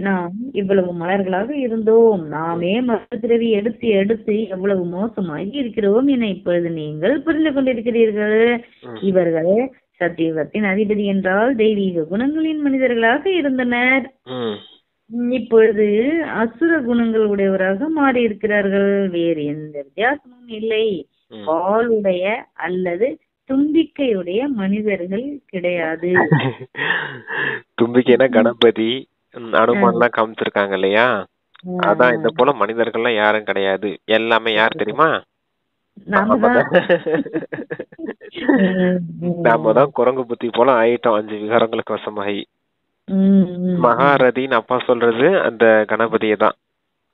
நாம் இவ்வளவு மலர்களாக இருந்தோம், நாமே மறுபிறவி எடுத்து எடுத்து எவ்வளவு மோசமாகி இருக்கிறோம் என இப்பொழுது நீங்கள் புரிந்து கொண்டிருக்கிறீர்கள். இவர்கள் சத்தியுகத்தின் அதிபதி என்றால் தெய்வீக குணங்களின் மனிதர்களாக இருந்தனர். இப்பொழுது அசுர குணங்கள் உடையவராக மாறி இருக்கிறார்கள். வேறு எந்த வித்தியாசமும் இல்லை. பாலுடைய அல்லது தும்பிக்கையுடைய மனிதர்கள் கிடையாது. தும்பிக்கைனா கணபதி அனுமான்லாம் காமிச்சிருக்காங்க இல்லையா? அதான் இந்த போல மனிதர்கள்லாம் யாரும் கிடையாது. எல்லாமே யார் தெரியுமா? நாம தான் குரங்கு புத்தி போல ஆயிட்டோம் 5 விகாரங்களுக்கு வசமாகி. மகாரதின்னு அப்பா சொல்றது அந்த கணபதியை தான்,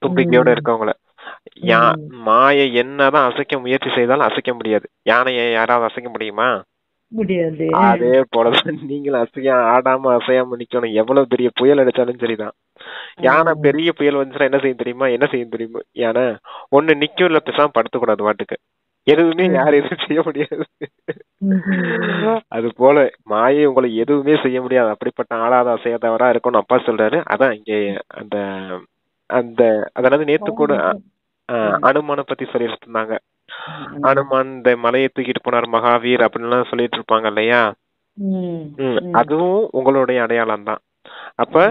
தும்பிக்கையோட இருக்கவங்கள. மாயை என்னதான் அசைக்க முயற்சி செய்தாலும் அசைக்க முடியாது. யானையை யாராவது அசைக்க முடியுமா? முடியாது. அதே போலதான் நீங்களும் ஆடாம அசையாம நிக்கணும். எவ்வளவு பெரிய புயல் அடிச்சாலும் சரிதான். யானை பெரிய புயல் வந்துச்சுன்னா என்ன செய்யும் தெரியுமா? யானை ஒண்ணு நிக்கும், இல்ல பேசாம படுத்துக்கூடாது வாட்டுக்கு. எதுவுமே யாரும் எதுவும் செய்ய முடியாது. அது போல மாயை உங்களை எதுவுமே செய்ய முடியாது. அப்படிப்பட்ட ஆளாத அசையாதவரா இருக்கணும் அப்பா சொல்றாரு. அதான் இங்க அந்த அந்த அதாவது நேத்து கூட அனுமான பத்தி சொல்லிட்டு இருந்தாங்க. அனுமான் இந்த மலையை தூக்கிட்டு போனார் மகாவீர் அப்படின்னு சொல்லிட்டு இருப்பாங்க இல்லையா? அதுவும் உங்களுடைய அடையாளம் தான். அப்ப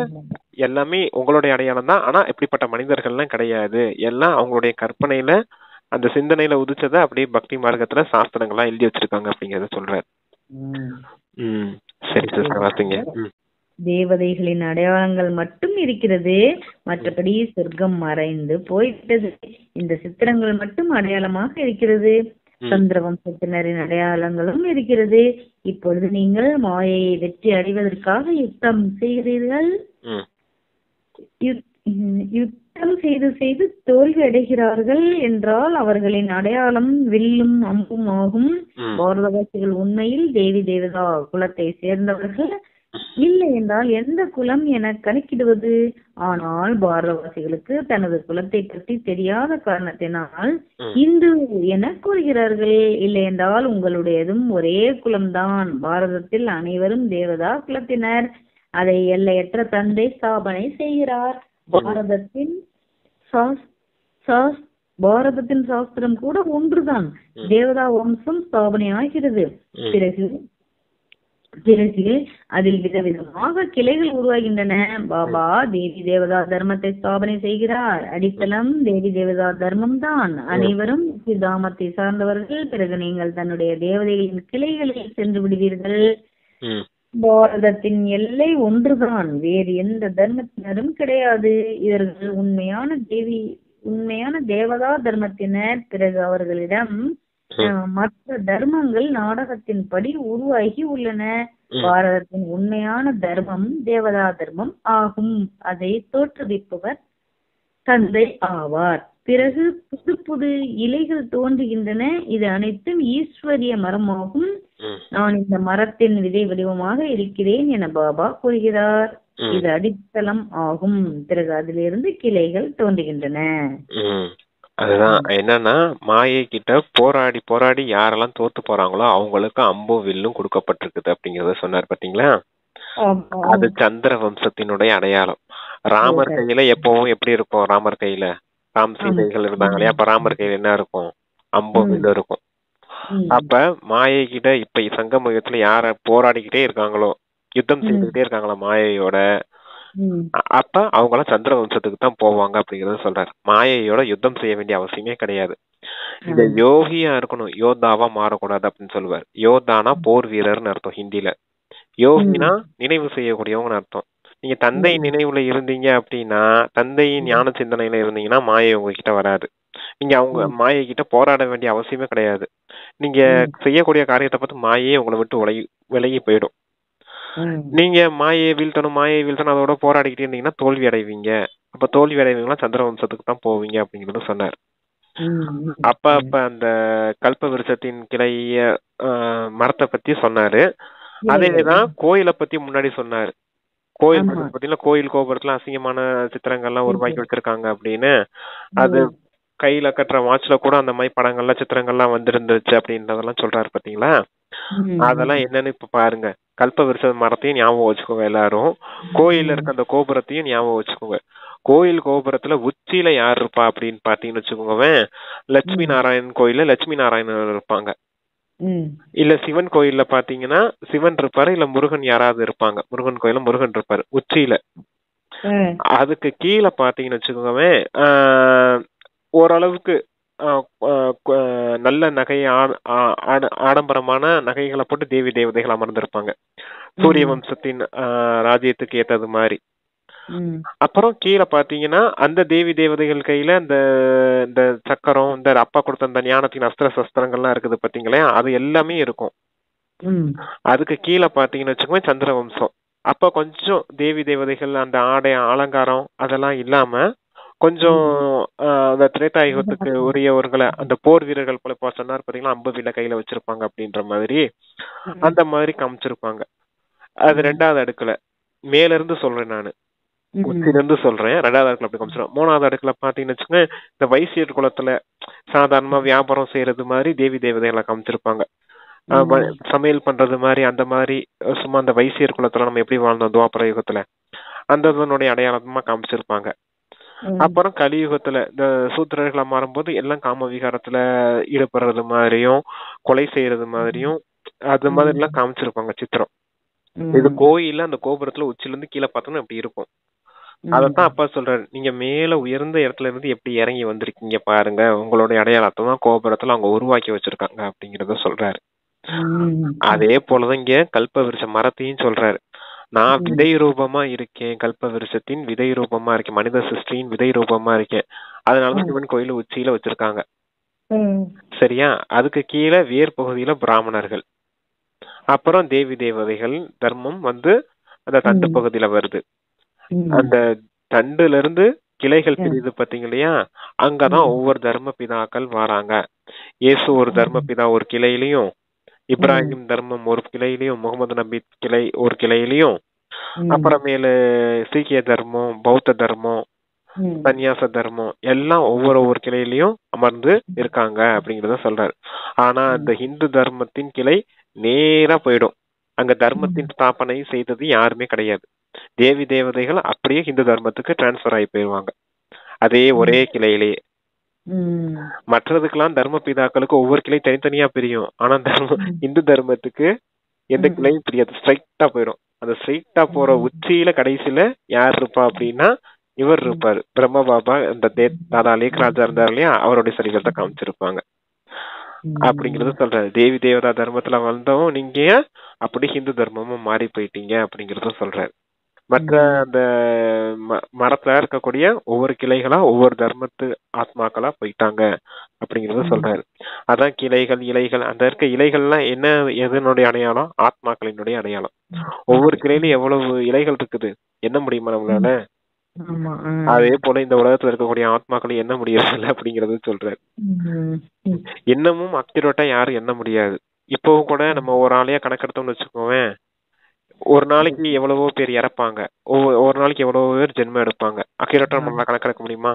எல்லாமே உங்களுடைய அடையாளம் தான். ஆனா இப்படிப்பட்ட மனிதர்கள்லாம் கிடையாது. எல்லாம் அவங்களுடைய கற்பனையில அந்த சிந்தனையில உதிச்சத அப்படியே பக்தி மார்க்கத்துல சாஸ்திரங்களா எழுதி வச்சிருக்காங்க அப்படிங்கறத சொல்றாரு. சரி சிஸ்டர் வாசிங்க. தேவதைகளின் அடையாளங்கள் மட்டும் இருக்கிறது, மற்றபடி சொர்க்கம் மறைந்து போய்விட்டது. இந்த சித்திரங்கள் மட்டும் அடையாளமாக இருக்கிறது. சந்திர வம்சத்தினரின் அடையாளங்களும் இருக்கிறது. இப்பொழுது நீங்கள் மாயையை வெற்றி அடைவதற்காக யுத்தம் செய்கிறீர்கள். யுத்தம் செய்து தோல்வி அடைகிறார்கள் என்றால் அவர்களின் அடையாளம் வில்லும் அம்பும் ஆகும். பாரதவாசிகள் உண்மையில் தேவி தேவதா குலத்தை சேர்ந்தவர்கள். இல்லை என்றால் எந்த குலம் என கணக்கிடுவது? ஆனால் பாரதவாசிகளுக்கு தனது குலத்தை பற்றி தெரியாத காரணத்தினால் இந்து என கூறுகிறார்கள். இல்லை என்றால் உங்களுடையதும் ஒரே குலம்தான். பாரதத்தில் அனைவரும் தேவதா குலத்தினர். அதை எல்லையற்ற தந்தை ஸ்தாபனை செய்கிறார். பாரதத்தின் சாஸ்திரம் கூட ஒன்றுதான். தேவதா வம்சம் ஸ்தாபனை ஆகிறது. பிறகு அதில் விதவிதமாக கிளைகள் உருவாகின்றன. பாபா தேவி தேவதா தர்மத்தை ஸ்தாபனை செய்கிறார். அடித்தளம் தேவி தேவதா தர்மம் தான். அனைவரும் தாமத்தை சார்ந்தவர்கள். பிறகு நீங்கள் தன்னுடைய தேவதைகளின் கிளைகளில் சென்று விடுவீர்கள். பாரதத்தின் எல்லை ஒன்றுதான், வேறு எந்த தர்மத்தினரும் கிடையாது. இவர்கள் உண்மையான தேவதா தர்மத்தினர். பிறகு அவர்களிடம் மற்ற தர்மங்கள் நாடகத்தின் படி உருவாகி உள்ளன. பாரதத்தின் உண்மையான தர்மம் தேவதா தர்மம் ஆகும். அதை தோற்றுவிப்பவர் தந்தை ஆவார். பிறகு புது புது இலைகள் தோன்றுகின்றன. இது அனைத்தும் ஈஸ்வரிய மரமாகும். நான் இந்த மரத்தின் விதை வடிவமாக இருக்கிறேன் என பாபா கூறுகிறார். இது அடித்தளம் ஆகும். பிறகு அதிலிருந்து கிளைகள் தோன்றுகின்றன. அதுதான் என்னன்னா, மாயை கிட்ட போராடி போராடி யாரெல்லாம் தோத்து போறாங்களோ அவங்களுக்கு அம்பும் வில்லும் கொடுக்கப்பட்டிருக்குது அப்படிங்கறத சொன்னார் பாத்தீங்களா. அது சந்திர வம்சத்தினுடைய அடையாளம். ராமர் கையில எப்பவும் எப்படி இருக்கும்? ராமர் கையில ராம் சீதைகள் இருந்தாங்க இல்லையா, அப்ப ராமர் கையில என்ன இருக்கும்? அம்பும் வில்லும் இருக்கும். அப்ப மாயை கிட்ட இப்ப சங்கமயுகத்துல யார போராடிக்கிட்டே இருக்காங்களோ, யுத்தம் செய்துகிட்டே இருக்காங்களா மாயையோட, அப்ப அவங்களாம் சந்திர வம்சத்துக்கு தான் போவாங்க அப்படிங்கறத சொல்றாரு. மாயையோட யுத்தம் செய்ய வேண்டிய அவசியமே கிடையாது. இந்த யோகியா இருக்கணும், யோதாவா மாறக்கூடாது அப்படின்னு சொல்லுவார். யோதானா போர் வீரர்னு அர்த்தம் ஹிந்தில. யோகினா நினைவு செய்யக்கூடியவங்கன்னு அர்த்தம். நீங்க தந்தை நினைவுல இருந்தீங்க அப்படின்னா, தந்தையின் ஞான சிந்தனையில இருந்தீங்கன்னா மாயை உங்ககிட்ட வராது. நீங்க அவங்க மாயை கிட்ட போராட வேண்டிய அவசியமே கிடையாது. நீங்க செய்யக்கூடிய காரியத்தை பார்த்து மாயே உங்களை விட்டு விலகி போயிடும். நீங்க மாயை வீழ்த்தணும் அதோட போராடிக்கிட்டே இருந்தீங்கன்னா தோல்வி அடைவீங்க. அப்ப தோல்வி அடைவீங்கன்னா சந்திர வம்சத்துக்கு தான் போவீங்க அப்படிங்கறது சொன்னார். அப்ப அந்த கல்ப விருட்சத்தின் கிளைய மரத்தை பத்தி சொன்னாரு. அதேதான் கோயிலை பத்தி முன்னாடி சொன்னாரு. கோயில் பாத்தீங்கன்னா, கோயில் கோபுரத்துல அசிங்கமான சித்திரங்கள்லாம் உருவாக்கி வச்சிருக்காங்க அப்படின்னு. அது கையில கட்டுற வாட்ச்ல கூட அந்த மாதிரி படங்கள்லாம் சித்திரங்கள்லாம் வந்துருந்துச்சு அப்படின்றதெல்லாம் சொல்றாரு பாத்தீங்களா. அதெல்லாம் என்னன்னு இப்ப பாருங்க. கல்ப விருட்ச மரத்தையும் ஞாபகம் வச்சுக்கோங்க எல்லாரும். கோயில்ல இருக்க அந்த கோபுரத்தையும் ஞாபகம் வச்சுக்கோங்க. கோயில் கோபுரத்துல உச்சியில யார் இருப்பா அப்படின்னு பாத்தீங்கன்னு வச்சுக்கோங்க, லட்சுமி நாராயணன் கோயில்ல லட்சுமி நாராயணன் இருப்பாங்க. இல்ல சிவன் கோயில்ல பாத்தீங்கன்னா சிவன் இருப்பாரு, இல்ல முருகன் யாராவது இருப்பாங்க. முருகன் கோயில்ல முருகன் இருப்பாரு உச்சியில. அதுக்கு கீழே பாத்தீங்கன்னு வச்சுக்கோங்க, ஓரளவுக்கு நல்ல நகை ஆடம்பரமான நகைகளை போட்டு தேவி தேவதைகள் அமர்ந்திருப்பாங்க, சூரிய வம்சத்தின் ராஜ்யத்துக்கு ஏத்தது மாதிரி. அப்புறம் கீழே பாத்தீங்கன்னா அந்த தேவி தேவதைகள் கையில இந்த சக்கரம், இந்த அப்பா கொடுத்த அந்த ஞானத்தின் அஸ்திர சஸ்திரங்கள்லாம் இருக்குது பாத்தீங்களா, அது எல்லாமே இருக்கும். அதுக்கு கீழே பாத்தீங்கன்னு வச்சுக்கோங்க சந்திர வம்சம். அப்ப கொஞ்சம் தேவி தேவதைகள் அந்த ஆடை அலங்காரம் அதெல்லாம் இல்லாம கொஞ்சம் அந்த திரேதாயுகத்துக்கு உரியவர்களை அந்த போர் வீரர்கள் போல சொன்னார் பாத்தீங்களா, அம்பு வில்ல கையில வச்சிருப்பாங்க அப்படின்ற மாதிரி அந்த மாதிரி காமிச்சிருப்பாங்க. அது ரெண்டாவது அடுக்குல மேல இருந்து சொல்றேன் நானு, உச்சில இருந்து சொல்றேன். ரெண்டாவது அடுக்குல அப்படி காமிச்சிருவோம். மூணாவது அடுக்குல பாத்தீங்கன்னு வச்சுக்கோங்க, இந்த வைசியர் குலத்துல சாதாரணமா வியாபாரம் செய்யறது மாதிரி தேவி தேவதைகளை காமிச்சிருப்பாங்க. சமையல் பண்றது மாதிரி அந்த மாதிரி சும்மா அந்த வைசியர் குலத்துல நம்ம எப்படி வாழ்ந்தோம் துவாபர யுகத்துல அந்த இதனுடைய அடையாளமா காமிச்சிருப்பாங்க. அப்புறம் கலியுகத்துல இந்த சூத்திரர்களை மாறும்போது எல்லாம் காம விகாரத்துல ஈடுபடுறது மாதிரியும் கொலை செய்யறது மாதிரியும் அது மாதிரி எல்லாம் காமிச்சிருப்பாங்க சித்திரம். இது கோயில்ல அந்த கோபுரத்துல உச்சில இருந்து கீழே பார்த்தோம்னா அப்படி இருக்கும். அதத்தான் அப்பா சொல்றாரு, நீங்க மேல உயர்ந்த இடத்துல இருந்து எப்படி இறங்கி வந்திருக்கீங்க பாருங்க, உங்களுடைய அடையாளத்தை தான் கோபுரத்துல அவங்க உருவாக்கி வச்சிருக்காங்க அப்படிங்கறத சொல்றாரு. அதே போலதான் இங்க கல்ப விருட்ச மரத்தையும் சொல்றாரு. நான் விதை ரூபமா இருக்கேன், கல்ப விருட்சத்தின் விதை ரூபமா இருக்கேன், மனித சிருஷ்டியின் விதை ரூபமா இருக்கேன். அதனாலதான் சிவன் கோயில் உச்சியில வச்சிருக்காங்க. சரியா? அதுக்கு கீழே வேர் பகுதியில பிராமணர்கள், அப்புறம் தேவி தேவதைகள் தர்மம் அந்த தண்டு பகுதியில வருது. அந்த தண்டுல இருந்து கிளைகள் பிரியுது பாத்தீங்க இல்லையா, அங்கதான் ஒவ்வொரு தர்ம பிதாக்கள் வராங்க. இயேசு ஒரு தர்ம பிதா ஒரு கிளையிலையும், இப்ராஹிம் தர்மம் ஒரு கிளையிலையும், முகமது நபி கிளை ஒரு கிளையிலையும், அப்புறமேலு சீக்கிய தர்மம், பௌத்த தர்மம், சன்னியாச தர்மம் எல்லாம் ஒவ்வொரு கிளையிலையும் அமர்ந்து இருக்காங்க அப்படிங்கறத சொல்றாரு. ஆனா அந்த ஹிந்து தர்மத்தின் கிளை நேரா போயிடும். அங்க தர்மத்தின் ஸ்தாபனை செய்தது யாருமே கிடையாது. தேவி தேவதைகள் அப்படியே ஹிந்து தர்மத்துக்கு டிரான்ஸ்பர் ஆகி போயிருவாங்க அதே ஒரே கிளையிலேயே. மற்றதுக்கெல்லாம் தர்ம பிதாக்களுக்கு ஒவ்வொரு கிளை தனித்தனியா பிரியும். ஆனா இந்து தர்மத்துக்கு எந்த கிளையும் பிரியாது, ஸ்ட்ரைட்டா போயிடும். அந்த ஸ்ட்ரைட்டா போற உச்சியில கடைசியில யார் இருப்பா அப்படின்னா இவர் இருப்பாரு, பிரம்ம பாபா. இந்த தாதா லேக்ராஜா இருந்தார் இல்லையா, அவருடைய சரிகத்தை காமிச்சிருப்பாங்க அப்படிங்கறத சொல்றாரு. தேவி தேவதா தர்மத்துல வந்தவங்க நீங்க அப்படி ஹிந்து தர்மமும் மாறி போயிட்டீங்க அப்படிங்கறத சொல்றாரு. மற்ற அந்த மரத்துல இருக்கக்கூடிய ஒவ்வொரு கிளைகளா ஒவ்வொரு தர்மத்து ஆத்மாக்களா போயிட்டாங்க அப்படிங்கறத சொல்றாரு. அதான் கிளைகள் இலைகள், அந்த இருக்க இலைகள்லாம் என்ன எதனுடைய அடையாளம்? ஆத்மாக்களினுடைய அடையாளம். ஒவ்வொரு கிளையிலும் எவ்வளவு இலைகள் இருக்குது என்ன முடியுமா நம்மளால? ஆமா. அதே போல இந்த உலகத்துல இருக்கக்கூடிய ஆத்மாக்களை எண்ண முடியறதில்ல அப்படிங்கறது சொல்றாரு. இன்னமும் அக்யூரேட்டா யாரும் எண்ண முடியாது. இப்பவும் கூட நம்ம ஒரு ஆளையா கணக்கெடுத்தோம்னு வச்சுக்கோவேன், ஒரு நாளைக்கு எவ்வளவோ பேர் இறப்பாங்க, ஒரு நாளைக்கு எவ்வளவோ பேர் ஜென்மம் எடுப்பாங்க. அக்யூரேட்டா நம்மளால கணக்கெடுக்க முடியுமா?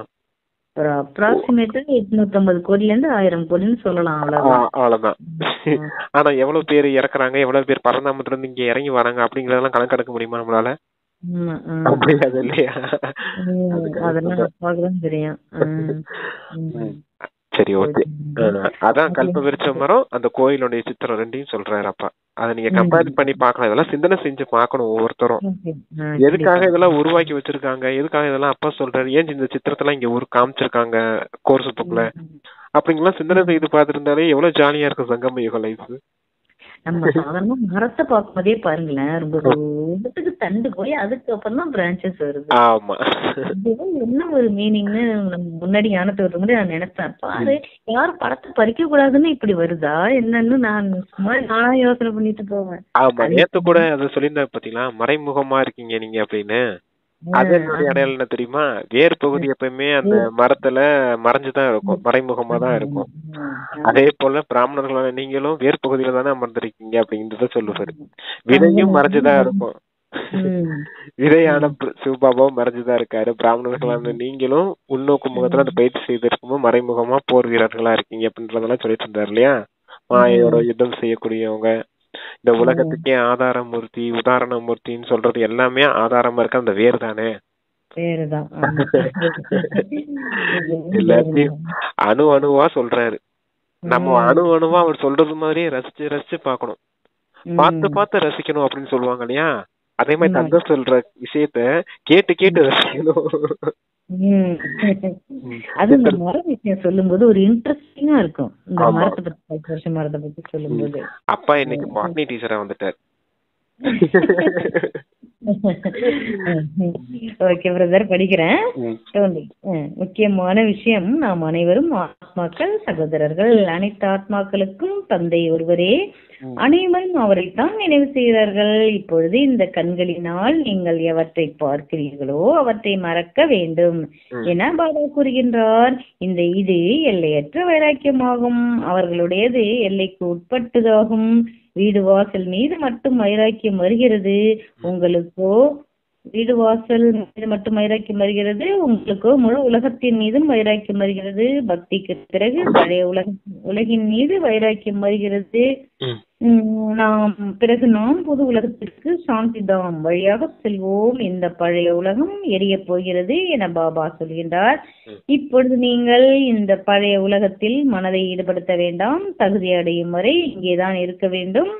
ஒரு அப்ராக்சிமேட்டா 850 கோடில இருந்து 1000 கோடின்னு சொல்லலாம். அவ்வளவுதான். ஆனா எவ்வளவு பேர் இறக்குறாங்க, எவ்வளவு பேர் பரந்தாமத்துல இருந்து இங்க இறங்கி வராங்க அப்படிங்கறதெல்லாம் கணக்கெடுக்க முடியுமா நம்மளால? முடியாது இல்லையா? அதெல்லாம் தெரியும். சரி, ஓகே. அதான் கல்ப விருட்ச மரம், அந்த கோயிலுடைய சித்திரம் ரெண்டையும் சொல்றாரு அப்பா. அதை நீங்க கம்பேர் பண்ணி பாக்கலாம். இதெல்லாம் சிந்தனை செஞ்சு பாக்கணும் ஒவ்வொருத்தரும். எதுக்காக இதெல்லாம் உருவாக்கி வச்சிருக்காங்க, எதுக்காக இதெல்லாம் அப்பா சொல்றாரு, ஏன் இந்த சித்திரத்தெல்லாம் இங்க காமிச்சிருக்காங்க கோர்ஸ் புக்ல அப்படிங்கலாம் சிந்தனை செய்து பாத்துருந்தாலே எவ்வளவு ஜாலியா இருக்கும் சங்கம யுக லைஃப். நம்ம சாதாரணமா மரத்தை பார்க்கும்போதே பாருங்களேன், ரொம்ப தூரத்துக்கு தண்டு போய் அதுக்கப்புறம் தான் பிரான்சஸ் வருது. ஆமா, என்ன ஒரு மீனிங்னு முன்னாடி ஞானத்துக்கு முன்னாடி நான் நினைப்பேன், பாரு யாரும் படத்தை பறிக்க கூடாதுன்னு இப்படி வருதா என்னன்னு நான் சும்மா நானா யோசனை பண்ணிட்டு போவேன். ஆமா, நேத்து கூட அதை சொல்லியிருந்தா பாத்தீங்களா, மறைமுகமா இருக்கீங்க நீங்க அப்படின்னு. அது என்னுடைய அடையாளம் என்ன தெரியுமா, வேர் பகுதி எப்பவுமே அந்த மரத்துல மறைஞ்சுதான் இருக்கும், மறைமுகமா தான் இருக்கும். அதே போல பிராமணர்களான நீங்களும் வேர் பகுதியில தானே அமர்ந்திருக்கீங்க அப்படிங்கறத சொல்லுவாரு. விதையும் மறைஞ்சுதான் இருக்கும், விதையான சிவபாபாவும் மறைஞ்சுதான் இருக்காரு. பிராமணர்களான நீங்களும் உள்நோக்கு முகத்துல அந்த பயிற்சி செய்திருக்கும்போது மறைமுகமா போர் வீரர்களா இருக்கீங்க அப்படின்றதெல்லாம் சொல்லிட்டு இருந்தாரு இல்லையா. மாயோட யுத்தம் செய்யக்கூடியவங்க, இந்த உலகத்துக்கே ஆதார மூர்த்தி, உதாரண மூர்த்தின்னு சொல்றது எல்லாமே ஆதாரமா இருக்க அந்த வேர் தானே. எல்லாத்தையும் அணு அணுவா சொல்றாரு. நம்ம அணு அணுவா அவர் சொல்றது மாதிரியே ரசிச்சு ரசிச்சு பாக்கணும், பார்த்து பார்த்து ரசிக்கணும் அப்படின்னு சொல்லுவாங்க இல்லையா. அதே மாதிரி தந்தை சொல்ற விஷயத்த கேட்டு கேட்டு ரசிக்கணும். அது இந்த மர விஷயம் சொல்லும்போது ஒரு இன்ட்ரெஸ்டிங்கா இருக்கும். இந்த மரத்தை பத்தி, மரத்தை பத்தி சொல்லும்போது அப்பா இன்னைக்கு பாட்னி டீச்சரா வந்துட்டார். ஓகே பிரதர், படிக்கிறேன். முக்கியமான விஷயம், நாம் அனைவரும் ஆத்மாக்கள், சகோதரர்கள். அனைத்து ஆத்மாக்களுக்கும் தந்தை ஒருவரே, அனைவரும் அவரைத்தான் நினைவு செய்கிறார்கள். இப்பொழுது இந்த கண்களினால் நீங்கள் எவற்றை பார்க்கிறீர்களோ அவற்றை மறக்க வேண்டும் என பாபா கூறுகின்றார். இந்த இது எல்லையற்ற வைராக்கியமாகும். அவர்களுடையது எல்லைக்கு உட்பட்டதாகும். வீடு வாசல் மீது மட்டும் வைராக்கியம் வருகிறது, உங்களுக்கோ வீடு வாசல் மீது மட்டும் வைராக்கியம் வருகிறது, உங்களுக்கோ முழு உலகத்தின் மீதும் வைராக்கியம் வருகிறது. பக்திக்கு பிறகு பழைய உலகின் மீது வைராக்கியம் வருகிறது. நாம் புது உலகத்திற்கு சாந்தி தாம் வழியாக செல்வோம். இந்த பழைய உலகம் எரிய போகிறது என பாபா சொல்கின்றார். இப்பொழுது நீங்கள் இந்த பழைய உலகத்தில் மனதை ஈடுபடுத்த வேண்டாம். தகுதி அடையும் வரை இங்கேதான் இருக்க வேண்டும்.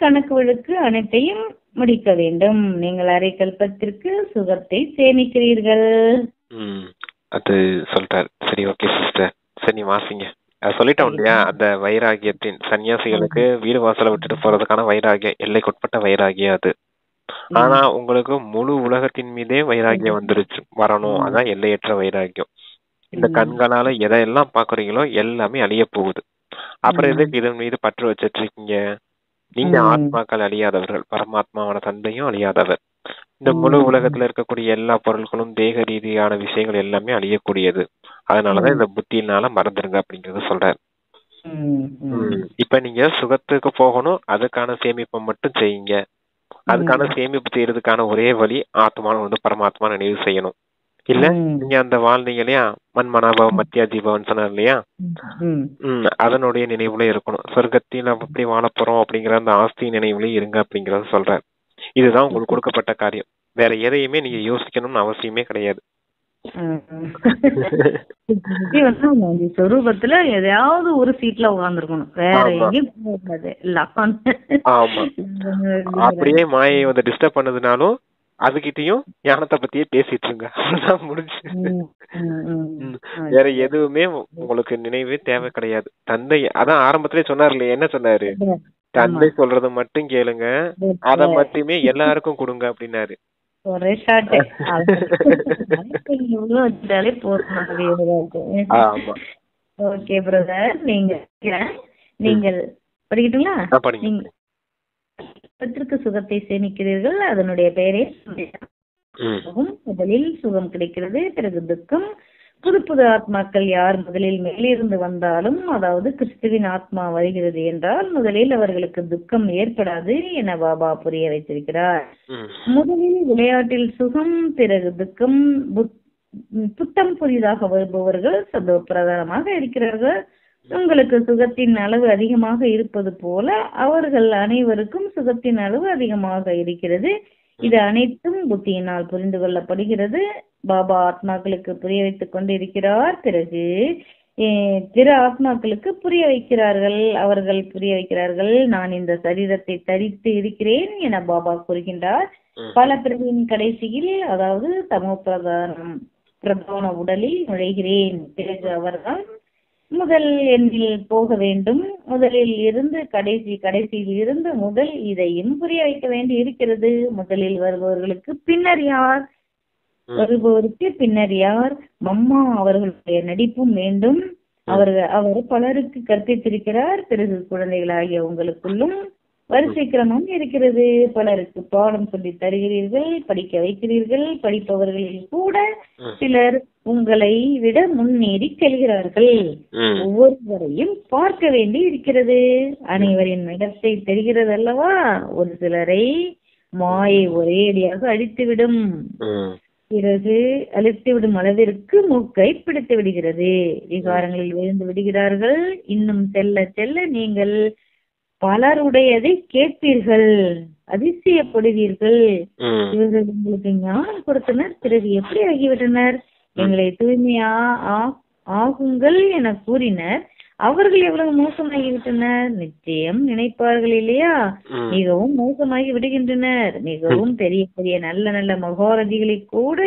கணக்கு வழக்கு அனைத்தையும் முடிக்க வேண்டும். நீங்கள் அரை கல்பத்திற்கு சுகத்தை சேமிக்கிறீர்கள். அது சொல்றாரு. சரி, ஓகே சிஸ்டர், சரி வாசிங்க. சொல்லிட்டோம் இல்லையா, அந்த வைராகியத்தின் சன்னியாசிகளுக்கு வீடு வாசலை விட்டுட்டு போறதுக்கான வைராகியம், எல்லைக்குட்பட்ட வைராகியம் அது. ஆனா உங்களுக்கு முழு உலகத்தின் மீதே வைராகியம் வந்துருச்சு, வரணும். அதான் எல்லையற்ற வைராகியம். இந்த கண்களால எதையெல்லாம் பாக்குறீங்களோ எல்லாமே அழிய போகுது. அப்புறம் எதுக்கு இதன் மீது பற்று வச்சிட்டு இருக்கீங்க? நீங்க ஆத்மாக்கள் அழியாதவர்கள், பரமாத்மாவோட தந்தையும் அழியாதவர். இந்த முழு உலகத்துல இருக்கக்கூடிய எல்லா பொருட்களும் தேக ரீதியான விஷயங்கள் எல்லாமே அழியக்கூடியது. அதனாலதான் இந்த புத்தியினால மறந்துருங்க அப்படிங்கறத சொல்றாரு. இப்ப நீங்க சுகத்துக்கு போகணும், அதுக்கான சேமிப்பை மட்டும் செய்யுங்க. அதுக்கான சேமிப்பு செய்யறதுக்கான ஒரே வழி ஆத்மான பரமாத்மா நினைவு செய்யணும். இல்ல நீங்க அந்த வாழ்ந்தீங்க இல்லையா, மன்மனாபவம் மத்தியா ஜீபவன் சொன்னார் இல்லையா, அதனுடைய நினைவுல இருக்கணும். சொர்க்கத்தில் நம்ம எப்படி வாழ போறோம் அப்படிங்கிற அந்த ஆஸ்தி நினைவுலயும் இருங்க அப்படிங்கறத சொல்றாரு. இதுதான் உங்களுக்கு கொடுக்கப்பட்ட காரியம். வேற எதையுமே நீங்க யோசிக்கணும்னு அவசியமே கிடையாது. சொரூபத்துல எதையாவது ஒரு சீட்ல உட்கார்ந்துருக்கணும், வேற எங்கேயும். ஆமா, அப்படியே மாயை வந்து டிஸ்டர்ப் பண்ணதுனாலும் அதுகிட்டயும் ஞானத்தை பத்தியே பேசிட்டு இருங்க, அதுதான் முடிஞ்சு. வேற எதுவுமே உங்களுக்கு நினைவே தேவை கிடையாது. தந்தை அதான் ஆரம்பத்திலே சொன்னார் இல்லையா, என்ன சொன்னாரு, தந்தை சொல்றது மட்டும் கேளுங்க, அத மட்டுமே எல்லாருக்கும் கொடுங்க அப்படின்னாரு. ஓகே பிரதர், நீங்கள் படிக்கட்டுங்களா? சுகத்தை சேமிக்கிறீர்கள். அதனுடைய பெயரே முதலில் சுகம் கிடைக்கிறது, பிறகு துக்கம். புது புது ஆத்மாக்கள் யார் முதலில் மேலிருந்து வந்தாலும், அதாவது கிறிஸ்துவின் ஆத்மா வருகிறது என்றால் முதலில் அவர்களுக்கு துக்கம் ஏற்படாது என பாபா புரிய வைத்திருக்கிறார். முதலில் விளையாட்டில் சுகம், பிறகு துக்கம். புத்தம் புதிதாக வருபவர்கள் சதோ பிரதானமாக இருக்கிறார்கள். உங்களுக்கு சுகத்தின் அளவு அதிகமாக இருப்பது போல அவர்கள் அனைவருக்கும் சுகத்தின் அளவு அதிகமாக இருக்கிறது. இது அனைத்தும் புத்தியினால் புரிந்து கொள்ளப்படுகிறது. பாபா ஆத்மாக்களுக்கு புரிய வைத்துக் கொண்டு இருக்கிறார். பிறகு பிற ஆத்மாக்களுக்கு புரிய வைக்கிறார்கள். அவர்கள் புரிய வைக்கிறார்கள், நான் இந்த சரீரத்தை தரித்து இருக்கிறேன் என பாபா கூறுகின்றார். பல பிறவியின் கடைசியில், அதாவது தமோ பிரதான உடலில் நுழைகிறேன். பிறகு அவர்கள் முதல் எண்ணில் போக வேண்டும். முதலில் இருந்து கடைசியில் இருந்து முதல், இதையும் புரிய வைக்க வேண்டி இருக்கிறது. முதலில் வருபவர்களுக்கு பின்னர் யார், வருபவருக்கு பின்னர் யார்? மம்மா அவர்களுடைய நடிப்பும் வேண்டும். அவர் பலருக்கு கற்பித்திருக்கிறார். பிறகு குழந்தைகளாகிய உங்களுக்குள்ளும் வரிசை கிரமம் இருக்கிறது. பலருக்கு பாடம் சொல்லி தருகிறீர்கள், படிக்க வைக்கிறீர்கள். படிப்பவர்களில் கூட சிலர் உங்களை விட முன்னேறி செல்கிறார்கள். ஒவ்வொருவரையும் பார்க்க வேண்டி இருக்கிறது. அனைவரின் இடத்தை தெரிகிறது அல்லவா? ஒரு சிலரை மாயை ஒரேடியாக அழித்துவிடும். பிறகு அழித்துவிடும் அளவிற்கு மூக்கை பிடித்து விடுகிறது. விகாரங்களில் விழுந்து விடுகிறார்கள். இன்னும் செல்ல செல்ல நீங்கள் பலருடையதை கேட்பீர்கள், அதிசயப்படுவீர்கள். இவர்கள் உங்களுக்கு ஞானம் கொடுத்தனர், பிறகு எப்படி ஆகிவிட்டனர்? எங்களை தூய்மையா ஆகுங்கள் என கூறினர். அவர்கள் எவ்வளவு மோசமாகிவிட்டனர்? நிச்சயம் நினைப்பார்கள் இல்லையா? மிகவும் மோசமாகி விடுகின்றனர். மிகவும் பெரிய பெரிய நல்ல நல்ல மகாரதிகளை கூட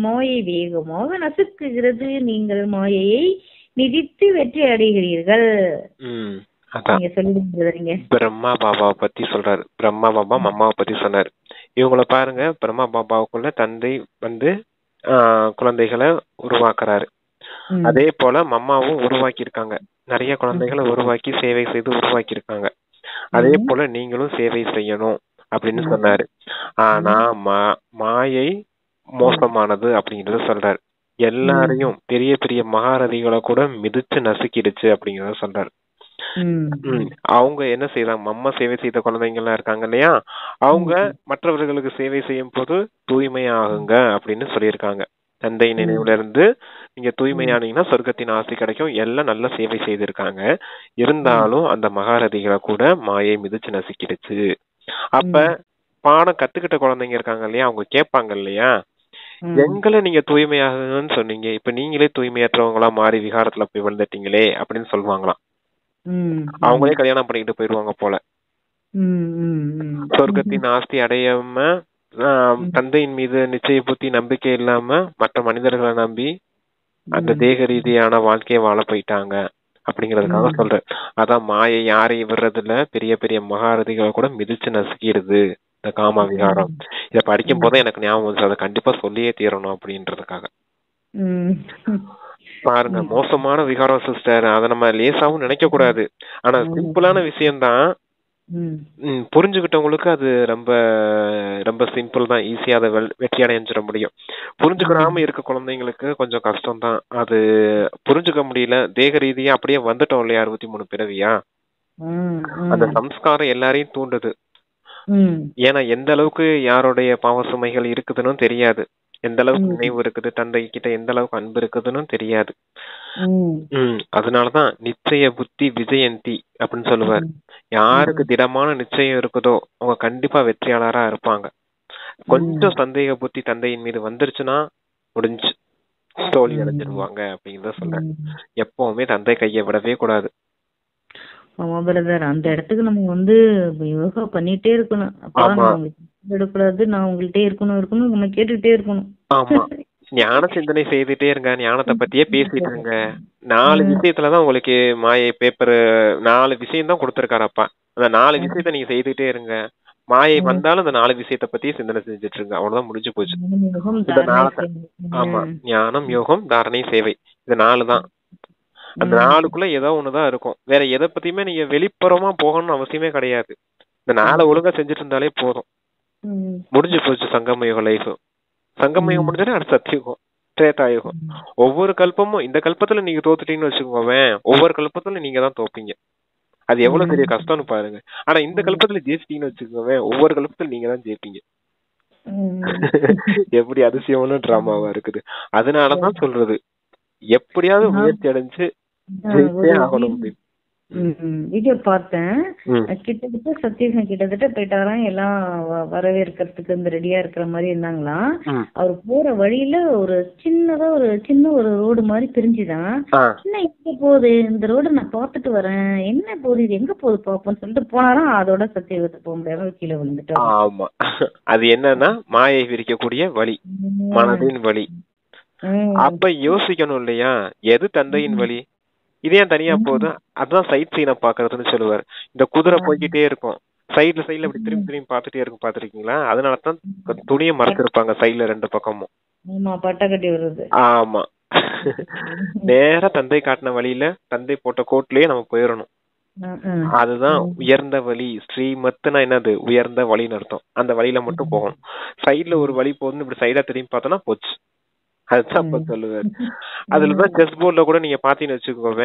மாயை வேகமாக நசுக்குகிறது. நீங்கள் மாயையை மிதித்து வெற்றி அடைகிறீர்கள். பிரம்மா பாபாவை பத்தி சொல்றாரு. பிரம்மா பாபா மம்மாவை பத்தி சொன்னாரு. இவங்கள பாருங்க, பிரம்மா பாபாவுக்குள்ள தந்தை வந்து குழந்தைகளை உருவாக்குறாரு. அதே போல மம்மாவும் உருவாக்கி இருக்காங்க. நிறைய குழந்தைகளை உருவாக்கி சேவை செய்து உருவாக்கி இருக்காங்க. அதே போல நீங்களும் சேவை செய்யணும் அப்படின்னு சொன்னாரு. ஆனா மாயை மோசமானது அப்படிங்கறத சொல்றாரு. எல்லாரையும் பெரிய பெரிய மகாரதிகளை கூட மிதிச்சு நசுக்கிடுச்சு அப்படிங்கறத சொல்றாரு. அவங்க என்ன செய்யறாங்க? அம்மா சேவை செய்த குழந்தைங்க எல்லாம் இருக்காங்க இல்லையா, அவங்க மற்றவர்களுக்கு சேவை செய்யும் போது தூய்மையாகுங்க அப்படின்னு சொல்லியிருக்காங்க. தந்தை நினைவுல இருந்து நீங்க தூய்மையானீங்கன்னா சொர்க்கத்தின் ஆசை கிடைக்கும். எல்லாம் நல்ல சேவை செய்திருக்காங்க. இருந்தாலும் அந்த மகாரதிகளை கூட மாயை மிதிச்சு நசுக்கிடுச்சு. அப்ப பாடம் கத்துக்கிட்ட குழந்தைங்க இருக்காங்க இல்லையா, அவங்க கேட்பாங்க இல்லையா, எங்களை நீங்க தூய்மையாகுங்கன்னு சொன்னீங்க, இப்ப நீங்களே தூய்மையற்றவங்களா மாறி விகாரத்துல போய் விழுந்துட்டீங்களே அப்படின்னு சொல்லுவாங்களாம். அவங்களே கல்யாணம் பண்ணிக்கிட்டு போயிருவாங்க போல. சொர்க்கத்தின் ஆஸ்தி அடையாம தந்தையின் மீது நிச்சய புத்தி நம்பிக்கை இல்லாம மற்ற மனிதர்களை நம்பி அந்த தேக ரீதியான வாழ்க்கையை வாழ போயிட்டாங்க அப்படிங்கறதுக்காக சொல்றேன். அதான் மாயை யாரையும் விடுறதுல பெரிய பெரிய மகாரதிகளை கூட மிதிச்சு நசுக்கிடுது இந்த காம விகாரம். இத படிக்கும் போதே எனக்கு ஞாபகம் வந்துச்சு, அதை கண்டிப்பா சொல்லியே தீரணும் அப்படின்றதுக்காக. பாருங்க, மோசமான விகாரம் சிஸ்டர். அத நம்ம லேசாவும் நினைக்க கூடாது. ஆனா சிம்பிளான விஷயம்தான். புரிஞ்சுக்கிட்டவங்களுக்கு அது ரொம்ப ரொம்ப சிம்பிள் தான். ஈஸியா அதை வெற்றி அடைஞ்சிட முடியும். புரிஞ்சுக்கிடாம இருக்க குழந்தைங்களுக்கு கொஞ்சம் கஷ்டம் தான். அது புரிஞ்சுக்க முடியல. தேக ரீதியா அப்படியே வந்துட்டோம் இல்லையா, 63 பிறவியா, அந்த சம்ஸ்காரம் எல்லாரையும் தூண்டுது. ஏன்னா எந்த அளவுக்கு யாருடைய பாவ சுமைகள் இருக்குதுன்னு தெரியாது, எந்த அளவுக்கு நினைவு இருக்குது, தந்தை கிட்ட எந்த அளவுக்கு அன்பு இருக்குதுன்னு தெரியாது. அதனாலதான் நிச்சய புத்தி விஜயந்தி அப்படின்னு சொல்லுவார். யாருக்கு திடமான நிச்சயம் இருக்குதோ அவங்க கண்டிப்பா வெற்றியாளரா இருப்பாங்க. கொஞ்சம் சந்தேக புத்தி தந்தையின் மீது வந்துருச்சுன்னா முடிஞ்சு தோல்வி அடைஞ்சிருவாங்க அப்படிங்கிறத சொல்றேன். எப்பவுமே தந்தை கையை விடவே கூடாது. ஆமா பிரதர், அந்த இடத்துக்கு நம்ம யோகா பண்ணிட்டே இருக்கணும். அப்பதான் எடுக்கூடாது, நான் உங்கள்கிட்ட இருக்கணும் நம்ம கேட்டுக்கிட்டே இருக்கணும். ஆமா, ஞான சிந்தனை செய்துட்டே இருங்க. ஞானத்தை பத்தியே பேசிட்டு இருங்க. 4 விஷயத்துலதான் உங்களுக்கு மாயை பேப்பர் 4 விஷயம் தான் கொடுத்திருக்காரப்பா. அந்த 4 விஷயத்த நீங்க செய்துட்டே இருங்க. மாயை வந்தாலும் அந்த 4 விஷயத்த பத்தியே சிந்தனை செஞ்சுட்டு இருங்க. அவ்வளவுதான், முடிஞ்சு போச்சு. ஆமா, ஞானம், யோகம், தாரணை, சேவை, இது 4 தான். அந்த 4க்குள்ள ஏதோ ஒண்ணுதான் இருக்கும். வேற எதை பத்தியுமே நீங்க வெளிப்புறமா போகணும்னு அவசியமே கிடையாது. இந்த 4 ஒழுங்கா செஞ்சுட்டு இருந்தாலே போதும். முடிஞ்சு போச்சு சங்கமயுக லைஃப். சங்கமயுகம் முடிஞ்சாலே அடுத்த சத்தியுகம், திரேதாயுகம். ஒவ்வொரு கல்பமும், இந்த கல்பத்துல நீங்க தோத்துட்டீங்கன்னு வச்சுக்கோங்க, ஒவ்வொரு கல்பத்துல நீங்க தான் தோப்பீங்க. அது எவ்வளவு பெரிய கஷ்டம்னு பாருங்க. ஆனா இந்த கல்பத்துல ஜெயிச்சிட்டீங்கன்னு வச்சுக்கோங்க, ஒவ்வொரு கல்பத்துல நீங்க தான் ஜெயிப்பீங்க. எப்படி அதிசயமான டிராமாவா இருக்குது. அதனாலதான் சொல்றது, எப்படியாவது முயற்சி அடைஞ்சு ஜெயிச்சே ஆகணும் அப்படின்னு. வீடியோ பார்த்தேன். கிட்டத்தட்ட சத்யசன் கிட்டத்தட்ட போயிட்டாராம், எல்லாம் வரவேற்கிறதுக்கு இந்த ரெடியா இருக்கிற மாதிரி இருந்தாங்களாம். அவர் போற வழியில ஒரு சின்ன ஒரு ரோடு மாதிரி பிரிஞ்சுதான். என்ன எங்க போகுது இந்த ரோடு, நான் பார்த்துட்டு வரேன், என்ன போகுது இது, எங்க போகுது பாப்போம்னு சொல்லிட்டு போனாராம். அதோட சத்தியவத்தை போக முடியாம கீழே விழுந்துட்டோம். ஆமா, அது என்னன்னா மாயை விரிக்கக்கூடிய வழி, மனதின் வழி. அப்ப யோசிக்கணும் இல்லையா, எது தந்தையின் வழி, இதே தனியா போகுது. அதான் சைட் சீனை பாக்குறதுன்னு சொல்லுவாரு. இந்த குதிரை போய்கிட்டே இருக்கும், சைட்ல இப்படி திரும்பி பாத்துட்டே இருக்கும், பாத்துருக்கீங்களா? அதனாலதான் துணியை மறைச்சிருப்பாங்க சைட்ல 2 பக்கமும். ஆமா, நேரா தந்தை காட்டின வழியில, தந்தை போட்ட கோட்லயே நம்ம போயிடணும். அதுதான் உயர்ந்த வழி. ஸ்ரீமத்துனா என்னது, உயர்ந்த வழின்னு அர்த்தம். அந்த வழியில மட்டும் போகணும். சைட்ல ஒரு வழி போகுதுன்னு இப்படி சைடா திரும்பி பார்த்தோம்னா போச்சு. அதுதான் அப்ப சொல்லுவாரு. அதுலதான் செஸ் போர்ட்ல கூட நீங்க பாத்தீங்கன்னு வச்சுக்கோங்க,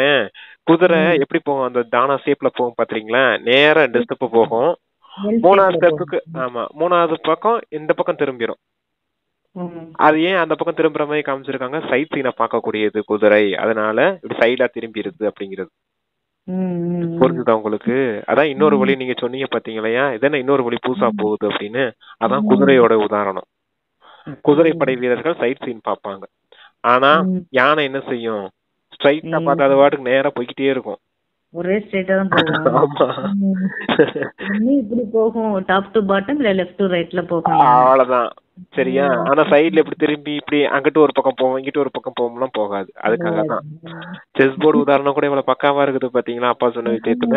குதிரை எப்படி போகும், அந்த தானா ஷேப்ல போகும் பாத்தீங்களா, நேரா 2 ஸ்டெப் போகும். 3வது ஸ்டெப்புக்கு ஆமா 3வது பக்கம் இந்த பக்கம் திரும்பிடும். அது ஏன் அந்த பக்கம் திரும்புற மாதிரி காமிச்சிருக்காங்க, சைட் சீனை பார்க்கக்கூடியது குதிரை, அதனால இப்படி சைடா திரும்பி இருக்கு அப்படிங்கிறது. புரிஞ்சுதா உங்களுக்கு? அதான் இன்னொரு வழி நீங்க சொன்னீங்க பாத்தீங்களா, இதென்ன இன்னொரு வழி புதுசா போகுது அப்படின்னு. அதான் குதிரையோட உதாரணம். குதிரை படை வீரர்கள் சைட் சீன் பாப்பாங்க. ஆனா யானை என்ன செய்யும், ஸ்ட்ரைட்டா பார்த்தா அது வாட்டுக்கு நேரா போய்கிட்டே இருக்கும். ஒரே ஸ்ட்ரைட்டா தான் போகும். இப்படி போகும், டாப் டு பாட்டம் இல்ல லெஃப்ட் டு ரைட்ல போகும், அவ்வளவுதான். சரியா? ஆனா சைடுல இப்படி திரும்பி இப்படி அங்கிட்டு ஒரு பக்கம் போவோம், இங்கிட்டு ஒரு பக்கம் போவோம்லாம் போகாது. அதுக்காக தான் செஸ் போர்டு உதாரணம் கூட இவ்வளவு பக்காவா இருக்குது பாத்தீங்களா, அப்பா சொன்ன விஷயத்துல.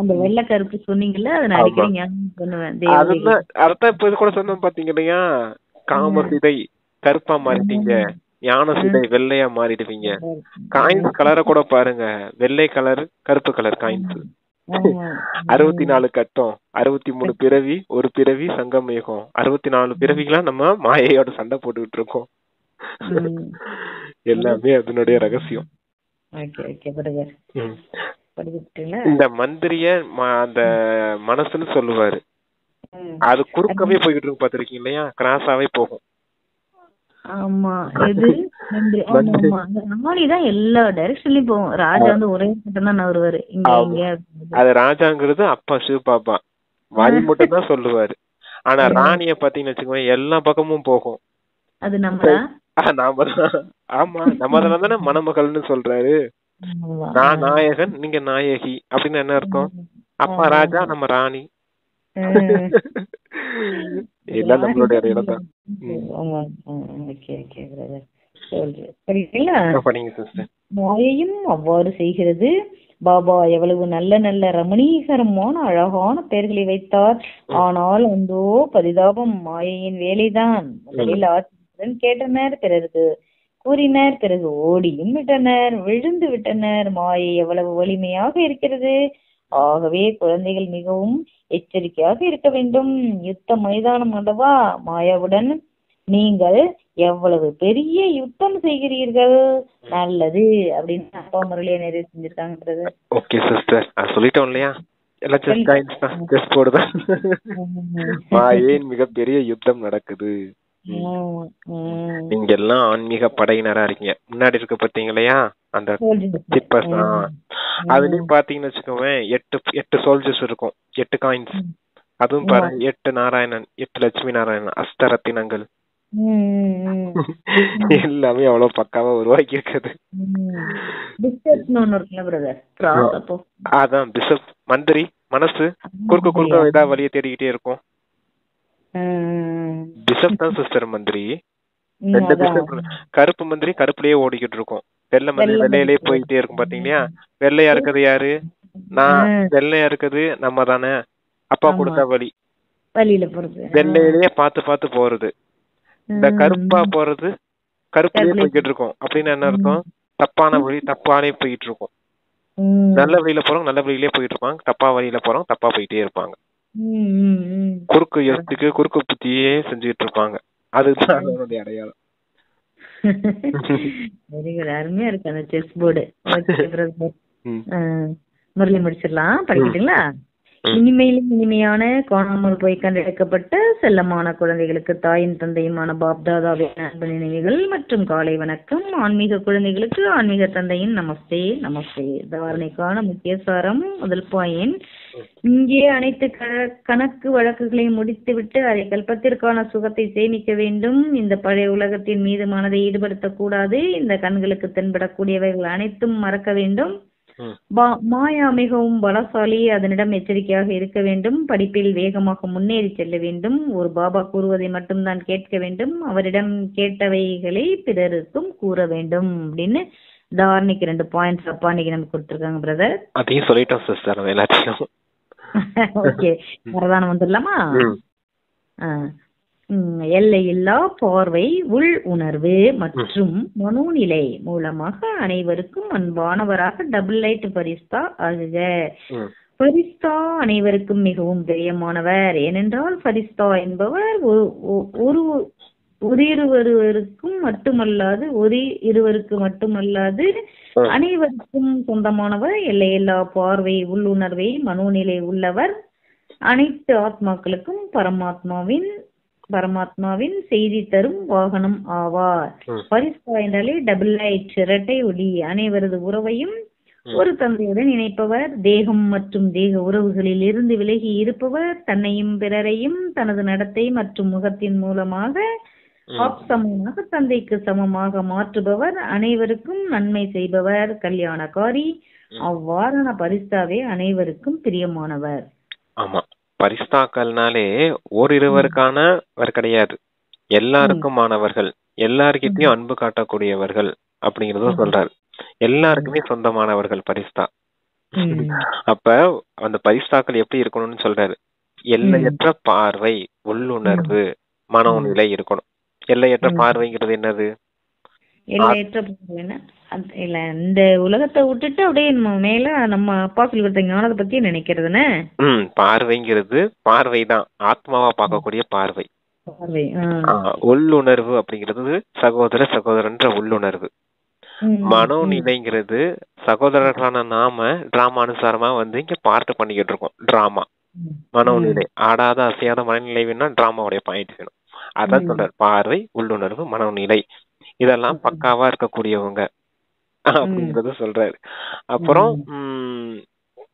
அந்த வெள்ளை கருப்பு சொன்னீங்கல்ல, அதை நான் அடிக்கடி ஞாபகம் பண்ணுவேன். அதான் இப்ப இது கூட சொன்னோம் பாத்தீங்க இல்லையா, காம சிதை கருப்பா மாறிட்டீங்க, ஞான சிதை வெள்ளையா மாறிடுவீங்க. காயின்ஸ் கலரை கூட பாருங்க, வெள்ளை கலர் கருப்பு கலர் காயின்ஸ். 64 கட்டம், 63 பிறவி, ஒரு பிறவி சங்கமயுகம், 64 பிறவிகளா நம்ம மாயையோட சண்டை போட்டுக்கிட்டு இருக்கோம். எல்லாமே அதனுடைய ரகசியம். இந்த மந்திரிய அந்த மனசுன்னு சொல்லுவாரு, அது குறுக்கவே போய்கிட்டு இருக்கு பாத்திருக்கீங்க இல்லையா, கிராஸாவே போகும். ஆமா, இது தான் எல்லா டைரக்ஷன்லயும் போகும். ராஜா வந்து ஒரே மட்டும் தான் வருவாரு, இங்க இங்க. அது ராஜாங்கிறது அப்பா சிவபாபா வழி மட்டும் தான் சொல்லுவாரு. ஆனா ராணிய பாத்தீங்கன்னு வச்சுக்கோங்க, எல்லா பக்கமும் போகும். அது நம்ம நாம தான். ஆமா, நம்ம தானே மணமகள்னு சொல்றாரு. நான் நாயகன், நீங்க நாயகி அப்படின்னு என்ன அர்த்தம்? அப்பா ராஜா, நம்ம ராணி. எல்லாம் நம்மளுடைய இடம் தான். மாயையும் அவ்வாறு செய்கிறது. பாபா எவ்வளவு நல்ல நல்ல ரமணீகரமான அழகான பெயர்களை வைத்தார். ஆனால் அந்தோ பரிதாபம், மாயையின் வேலைதான். முதலில் ஆச்சரியத்துடன் கேட்டனர், பிறகு கூறினர், பிறகு ஓடியும் விட்டனர், விழுந்து விட்டனர். மாயை எவ்வளவு வலிமையாக இருக்கிறது. ஆகவே குழந்தைகள் மிகவும் எச்சரிக்கையாக இருக்க வேண்டும். யுத்த மைதானம் அல்லவா, மாயாவுடன் நீங்கள் எவ்வளவு பெரிய யுத்தம் செய்கிறீர்கள். நல்லது அப்படின்னு அப்பா முறையிலே நிறைய செஞ்சிருக்காங்க. ஓகே சிஸ்டர், சொல்லிட்டோம் இல்லையா, எல்லாம் செஸ் காயின்ஸ் தான், செஸ் போர்டு தான். மாயையின் மிகப்பெரிய யுத்தம் நடக்குது. நீங்க எல்லாம் ஆன்மீக படையினரா இருக்கீங்க. முன்னாடி இருக்க பாத்தீங்களையா அந்த சிப்பர்ஸ், அதுலயும் பாத்தீங்கன்னு வச்சுக்கோங்க, 8 சோல்ஜர்ஸ் இருக்கும், 8 காயின்ஸ். அதுவும் பாருங்க, 8 நாராயணன், 8 லட்சுமி நாராயணன், அஷ்டரத்தினங்கள் எல்லாமே அவ்வளவு பக்காவா உருவாக்கி இருக்குது. அதான் பிஷப், மந்திரி மனசு குறுக்க ஏதாவது வழியை தேடிக்கிட்டே இருக்கும். பிஷப் தான் சிஸ்டர் மந்திரி. 2 பிஷப், கருப்பு மந்திரி கருப்புலயே ஓடிக்கிட்டு இருக்கும், வெள்ளை மந்திரி வெள்ளையிலேயே போயிட்டே இருக்கும். பாத்தீங்களா, வெள்ளையா இருக்கிறது யாரு, நான். வெள்ளையா இருக்குது நம்ம தானே, அப்பா கொடுத்த வழி, வெள்ளையிலேயே பார்த்து போறது. இந்த கருப்பா போறது கருப்புலயே போய்கிட்டு இருக்கும். அப்படின்னு என்ன அர்த்தம், தப்பான வழி, தப்பானே போயிட்டு இருக்கும். ம். நல்ல வழியில போறவங்க நல்ல வழியிலே போயிட்டு இருப்பாங்க, தப்பா வழியில போறவங்க தப்பா போயிட்டே இருப்பாங்க. ம், ம், ம். குறுக்கு யோசிச்சுக்கு குறுக்கு புத்தியே செஞ்சுட்டு இருப்பாங்க. அதுதான் அதனுடைய அடையாளம். Very good. அருமையா இருக்கு அந்த செஸ் போர்டு. Okay brother. ம். முரளி முடிச்சிடலாம். ம். படிக்கட்டுங்களா? ம். இனிமையிலும் இனிமையான காணாமல் போய் கண்டெடுக்கப்பட்ட செல்லமான குழந்தைகளுக்கு தாயின் தந்தையுமான பாப்தாதாவின் அன்பு நினைவுகள் மற்றும் காலை வணக்கம். ஆன்மீக குழந்தைகளுக்கு ஆன்மீக தந்தையின் நமஸ்தே நமஸ்தே. தாரணைக்கான முக்கிய சாரம். முதல் பாயிண்ட், இங்கே அனைத்து கணக்கு வழக்குகளை முடித்துவிட்டு அதை கல்பத்திற்கான சுகத்தை சேமிக்க வேண்டும். இந்த பழைய உலகத்தின் மீது மனதை ஈடுபடுத்தக்கூடாது. இந்த கண்களுக்கு தென்படக்கூடியவைகள் அனைத்தும் மறக்க வேண்டும். மாயா மிகவும் பலசாலி, அதனிடம் எச்சரிக்கையாக இருக்க வேண்டும். படிப்பில் வேகமாக முன்னேறி செல்ல வேண்டும். ஒரு பாபா கூறுவதை மட்டும்தான் கேட்க வேண்டும். அவரிடம் கேட்டவைகளை பிறருக்கும் கூற வேண்டும் அப்படின்னு தாரணிக்கு 2 பாயிண்ட்ஸ் அப்பா இன்னைக்கு நமக்கு கொடுத்துருக்காங்க பிரதர். அதையும் சொல்லிட்டோம் சிஸ்டர் எல்லாத்தையும். ஓகே, வரதானம் வந்துடலாமா? எல்லையில்லா பார்வை, உள் உணர்வு மற்றும் மனோநிலை மூலமாக அனைவருக்கும் அன்பானவராக டபுள் லைட் பரிஸ்தா ஆகுக. பரிஸ்தா அனைவருக்கும் மிகவும் பிரியமானவர். ஏனென்றால் பரிஸ்தா என்பவர் இருவருக்கும் மட்டுமல்லாது அனைவருக்கும் சொந்தமானவர். எல்லையில்லா பார்வை, உள்ளுணர்வை, மனோநிலை உள்ளவர். அனைத்து ஆத்மாக்களுக்கும் பரமாத்மாவின் செய்தி தரும் வாகனம் ஆவார். பரிஸ்தா என்றாலே டபுள் லைட், இரட்டை ஒளி. அனைவரது உறவையும் ஒரு தந்தையுடன் இணைப்பவர். தேகம் மற்றும் தேக உறவுகளில் இருந்து விலகி இருப்பவர். தன்னையும் பிறரையும் தனது நடத்தை மற்றும் முகத்தின் மூலமாக சமமாக தந்தைக்கு சமமாக மாற்றுபவர். அனைவருக்கும் நன்மை செய்பவர். கல்யாணக்காரி. அவ்வாறான பரிஸ்தாவே அனைவருக்கும் பிரியமானவர். ஆமா, பரிஸ்தாக்கள்னாலே ஓரிருவருக்கானவர் கிடையாது, எல்லாருக்குமானவர்கள், எல்லார்கிட்டயும் அன்பு காட்டக்கூடியவர்கள் அப்படிங்கறத சொல்றாரு. எல்லாருக்குமே சொந்தமானவர்கள் பரிஸ்தா. அப்ப அந்த பரிஸ்தாக்கள் எப்படி இருக்கணும்னு சொல்றாரு. எல்லையற்ற பார்வை, உள்ளுணர்வு, மனோநிலை இருக்கணும். எல்லையற்ற பார்வைங்கிறது என்னது? எல்லையற்ற பார்வை இல்ல, இந்த உலகத்தை விட்டுட்டு அப்படியே மேல நம்ம அப்பா சொல்லி கொடுத்த ஞானத்தை பத்தி நினைக்கிறதுனே. பார்வைங்கிறது பார்வைதான், ஆத்மாவா பார்க்கக்கூடிய பார்வை. உள்ளுணர்வு அப்படிங்கிறது சகோதரன்ற உள்ளுணர்வு. மனோநிலைங்கிறது சகோதரர்களான நாம டிராமா அனுசாரமா இங்க பார்ட் பண்ணிக்கிட்டு இருக்கோம். டிராமா மனோநிலை, ஆடாத அசையாத மனநிலை வேணும்னா டிராமாவுடைய பாயிண்ட் வேணும். அதான் சொல்றாரு, பார்வை, உள்ளுணர்வு, மனோநிலை இதெல்லாம் பக்காவா இருக்கக்கூடியவங்க அப்படிங்கறத சொல்றாரு. அப்புறம்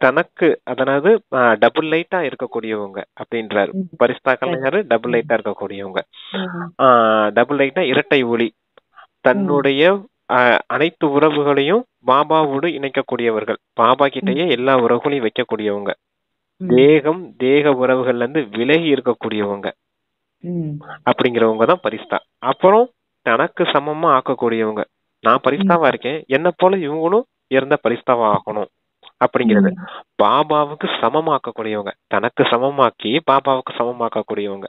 தனக்கு அதாவது டபுள் லைட்டா இருக்கக்கூடியவங்க அப்படின்றாரு. பரிஸ்தாக்கள் யாரு? டபுள் லைட்டா இருக்கக்கூடியவங்க. டபுள் லைட்டா இரட்டை ஒளி, தன்னுடைய அனைத்து உறவுகளையும் பாபாவோடு இணைக்கக்கூடியவர்கள். பாபா கிட்டயே எல்லா உறவுகளையும் வைக்கக்கூடியவங்க. தேக உறவுகள்ல இருந்து விலகி இருக்கக்கூடியவங்க அப்படிங்கிறவங்க தான் பரிஸ்தா. அப்புறம் தனக்கு சமமா ஆக்கக்கூடியவங்க. நான் பரிஸ்தாவா இருக்கேன், என்ன போல இவங்களும் இருந்த பரிஸ்தாவா ஆகணும் அப்படிங்கிறது. பாபாவுக்கு சமமாக்கக்கூடியவங்க, தனக்கு சமமாக்கி பாபாவுக்கு சமமாக்கக்கூடியவங்க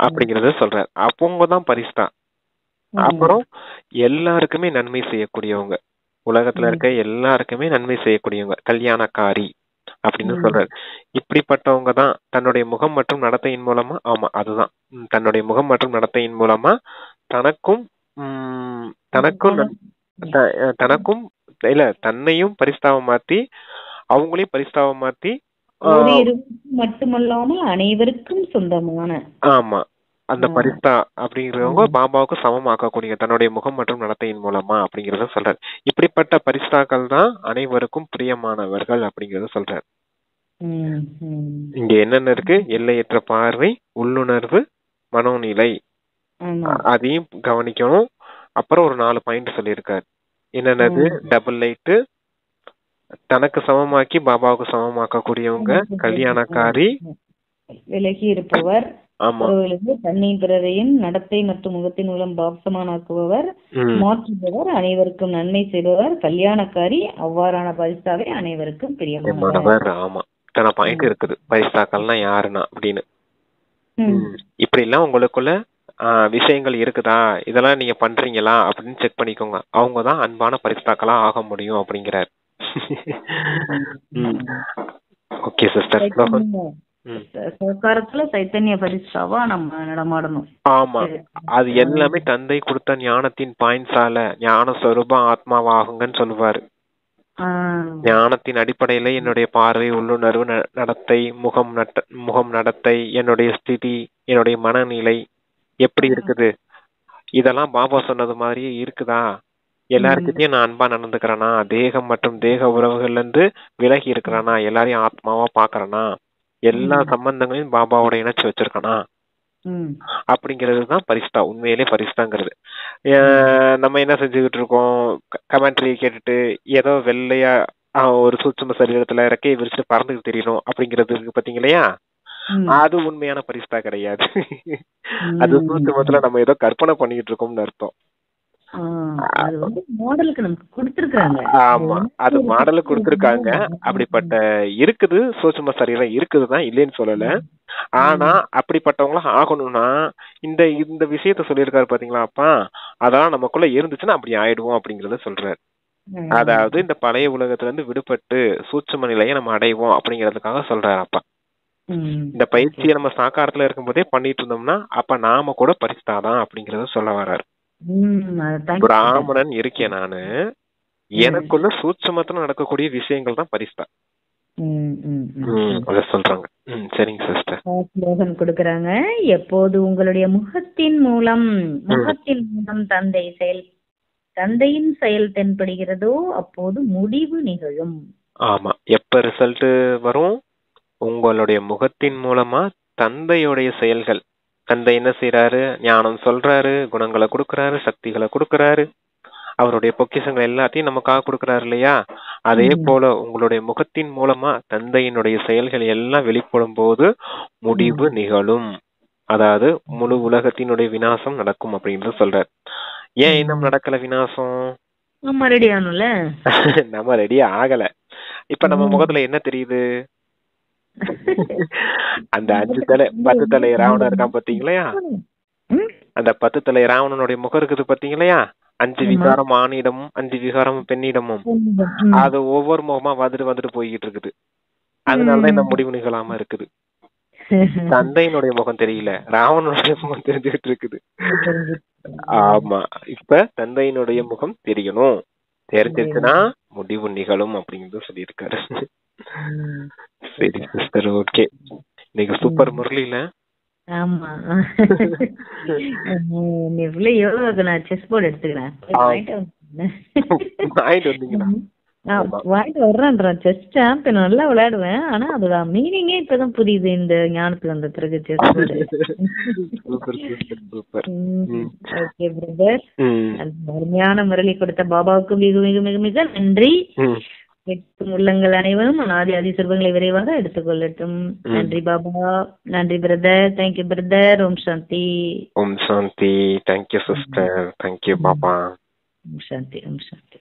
அப்படிங்கறத சொல்றாரு. அப்போங்கதான் பரிஸ்தா. அப்புறம் எல்லாருக்குமே நன்மை செய்யக்கூடியவங்க, உலகத்துல இருக்க எல்லாருக்குமே நன்மை செய்யக்கூடியவங்க, கல்யாணக்காரி அப்படின்னு சொல்றாரு. இப்படிப்பட்டவங்க தான் தன்னுடைய முகம் மற்றும் நடத்தையின் மூலமா, அதுதான் தன்னுடைய முகம் மற்றும் நடத்தையின் மூலமா தனக்கும் இல்ல தன்னையும் பரிஸ்தாவம் மாத்தி அவங்களையும் பரிஸ்தாவம் மாத்தி மட்டுமல்லாமல் அனைவருக்கும் சொந்தமான, ஆமா அந்த பரிஸ்தா அப்படிங்கிறவங்க பாபாவுக்கு சமமாக்கக்கூடிய தன்னுடைய முகம் மற்றும் நடத்தையின் மூலமா அப்படிங்கறத சொல்றாரு. இப்படிப்பட்ட பரிஸ்தாக்கள் தான் அனைவருக்கும் பிரியமானவர்கள் அப்படிங்கறத சொல்றாரு. இங்க என்னென்ன இருக்கு? எல்லையற்ற பார்வை, உள்ளுணர்வு, மனோநிலை, அதையும் கவனிக்கணும். அப்புறம் ஒரு 4 பாயிண்ட் சொல்லியிருக்காரு. என்னென்னது? டபுள் லைட்டு, தனக்கு சமமாக்கி பாபாவுக்கு சமமாக்க கூடியவங்க, கல்யாணக்காரி, விலகி இருப்பவர், தன்னையும் பிறரையும் நடத்தை மற்றும் முகத்தின் மூலம் பாப்சமானாக்குபவர், மாற்றுபவர், அனைவருக்கும் நன்மை செய்பவர், கல்யாணக்காரி, அவ்வாறான பரிஸ்தாவை அனைவருக்கும் பிரியமானவர். ஆமா, இத்தனை பாயிண்ட் இருக்குது பரிஸ்தாக்கள்னா யாருன்னா அப்படின்னு. இப்படி எல்லாம் உங்களுக்குள்ள விஷயங்கள் இருக்குதா, இதெல்லாம் நீங்க பண்றீங்களா அப்படின்னு செக் பண்ணிக்கோங்க. அவங்கதான் அன்பான பரிஸ்தாக்களா ஆக முடியும் அப்படிங்கிறார். Okay sister. சகாரத்துல சைத்தன்ய பரிசாவா நம்ம நடமாடணும். ஆமா, அது எல்லாமே தந்தை கொடுத்த ஞானத்தின் பாயிண்ட்ஸால ஞான ஸ்வரூபம் ஆத்மாவாகுங்கன்னு சொல்லுவாரு. ஞானத்தின் அடிப்படையில என்னுடைய பார்வை, உள்ளுணர்வு, நடத்தை, முகம் நடத்தை, என்னுடைய ஸ்திதி, என்னுடைய மனநிலை எப்படி இருக்குது, இதெல்லாம் பாபா சொன்னது மாதிரியே இருக்குதா? எல்லாருக்கிட்டையும் நான் அன்பா நடந்துக்கிறேனா? தேகம் மற்றும் தேக உறவுகள்ல இருந்து விலகி இருக்கிறானா? எல்லாரையும் ஆத்மாவா பாக்குறேனா? எல்லா சம்பந்தங்களையும் பாபாவோட இணைச்சு வச்சிருக்கனா? அப்படிங்கறதுதான் பரிசுத்தா. உண்மையிலே பரிசுத்தாங்கிறது. நம்ம என்ன செஞ்சுக்கிட்டு இருக்கோம்? கமெண்ட்ரி கேட்டுட்டு ஏதோ வெள்ளையா ஒரு சூட்சும சரீரத்துல இறக்கை விரிச்சு பறந்துட்டு தெரியணும் அப்படிங்கிறது இருக்கு பாத்தீங்களா? அது உண்மையான பரிசுத்தா கிடையாது. அது சூட்சுமத்துல நம்ம ஏதோ கற்பனை பண்ணிட்டு இருக்கோம்னு அர்த்தம். ஆமா, அது மாடலுக்கு கொடுத்திருக்காங்க. அப்படிப்பட்ட இருக்குது, சூட்சும சரீரம் இருக்குதுதான், இல்லைன்னு சொல்லல. ஆனா அப்படிப்பட்டவங்களும் ஆகணும்னா இந்த இந்த விஷயத்த சொல்லியிருக்காரு பாத்தீங்களா அப்பா, அதெல்லாம் நமக்குள்ள இருந்துச்சுன்னா அப்படி ஆயிடுவோம் அப்படிங்கறத சொல்றாரு. அதாவது இந்த பழைய உலகத்துல இருந்து விடுபட்டு சூட்சும நிலையை நம்ம அடைவோம் அப்படிங்கறதுக்காக சொல்றாரு அப்பா. இந்த பயிற்சியை நம்ம சாக்காரத்துல இருக்கும் போதே பண்ணிட்டு இருந்தோம்னா அப்ப நாம கூட பரிசுத்தாதான் அப்படிங்கறத சொல்ல வர்றாரு. பிராமணன் இருக்கேன் நானு, எனக்குள்ள சூட்சுமத்துல நடக்கக்கூடிய விஷயங்கள் தான் பரிசுத்தா சொல்றாங்க. சரிங்க சிஸ்டர். ஸ்லோகன் கொடுக்கறாங்க. எப்போது உங்களுடைய முகத்தின் மூலம் தந்தையின் செயல் தென்படுகிறதோ அப்போது முடிவு நிகழும். ஆமா, எப்ப ரிசல்ட் வரும்? உங்களுடைய முகத்தின் மூலமா தந்தையுடைய செயல்கள். தந்தை என்ன செய்யறாரு? ஞானம் சொல்றாரு, குணங்களை கொடுக்கறாரு, சக்திகளை கொடுக்கறாரு, அவருடைய பொக்கிஷங்கள் எல்லாத்தையும் நமக்காக கொடுக்கறாரு இல்லையா? அதே போல உங்களுடைய முகத்தின் மூலமா தந்தையினுடைய செயல்கள் எல்லாம் வெளிப்படும் போது முடிவு நிகழும். அதாவது முழு உலகத்தினுடைய விநாசம் நடக்கும் அப்படின்றது சொல்றாரு. ஏன் இன்னும் நடக்கல விநாசம்? நம்ம ரெடி ஆகணும்ல. நம்ம ரெடி ஆகல. இப்ப நம்ம முகத்துல என்ன தெரியுது? அந்த 10 தலை ராவணன் இருக்கான் பாத்தீங்களா? அந்த 10 தலை ராவணனுடைய முகம் இருக்குது பாத்தீங்களா? 5 விகாரம் ஆணிடமும் 5 விகாரம் பெண்ணிடமும். அது ஒவ்வொரு முகமா வந்துட்டு போய்கிட்டு இருக்குது. அதனாலதான் இந்த முடிவு நிகழாம இருக்குது. தந்தையினுடைய முகம் தெரியல, ராவணனுடைய முகம் தெரிஞ்சுக்கிட்டு இருக்குது. ஆமா, இப்ப தந்தையினுடைய முகம் தெரியணும். தெரிஞ்சிருச்சுன்னா முடிவு நிகழும் அப்படிங்கிறது சொல்லியிருக்காரு. சரி சிஸ்டர், ஓகே. இன்னைக்கு சூப்பர் முரளியில. ஆமா, எவ்வளவு நான் செஸ் போர்டு எடுத்துக்கிறேன். வாங்கிட்டு வர்றேன். செஸ் சாம்பியன் நல்லா விளையாடுவேன். ஆனா அதோட மீனிங்கே இப்பதான் புரியுது இந்த ஞானத்துக்கு வந்த பிறகு. Chess board. ஓகே பிரதர், அருமையான முரளி கொடுத்த பாபாவுக்கு மிக மிக மிக மிக நன்றி. உள்ளங்கள் அனைவரும் அநாதி ஆதி செல்வங்களை விரைவாக எடுத்துக்கொள்ளட்டும். நன்றி பாபா, நன்றி பிரதர். Thank you brother. ஓம் சாந்தி. ஓம் சாந்தி. Thank you sister. தேங்க்யூ பாபா. ஓம் சாந்தி. ஓம் சாந்தி.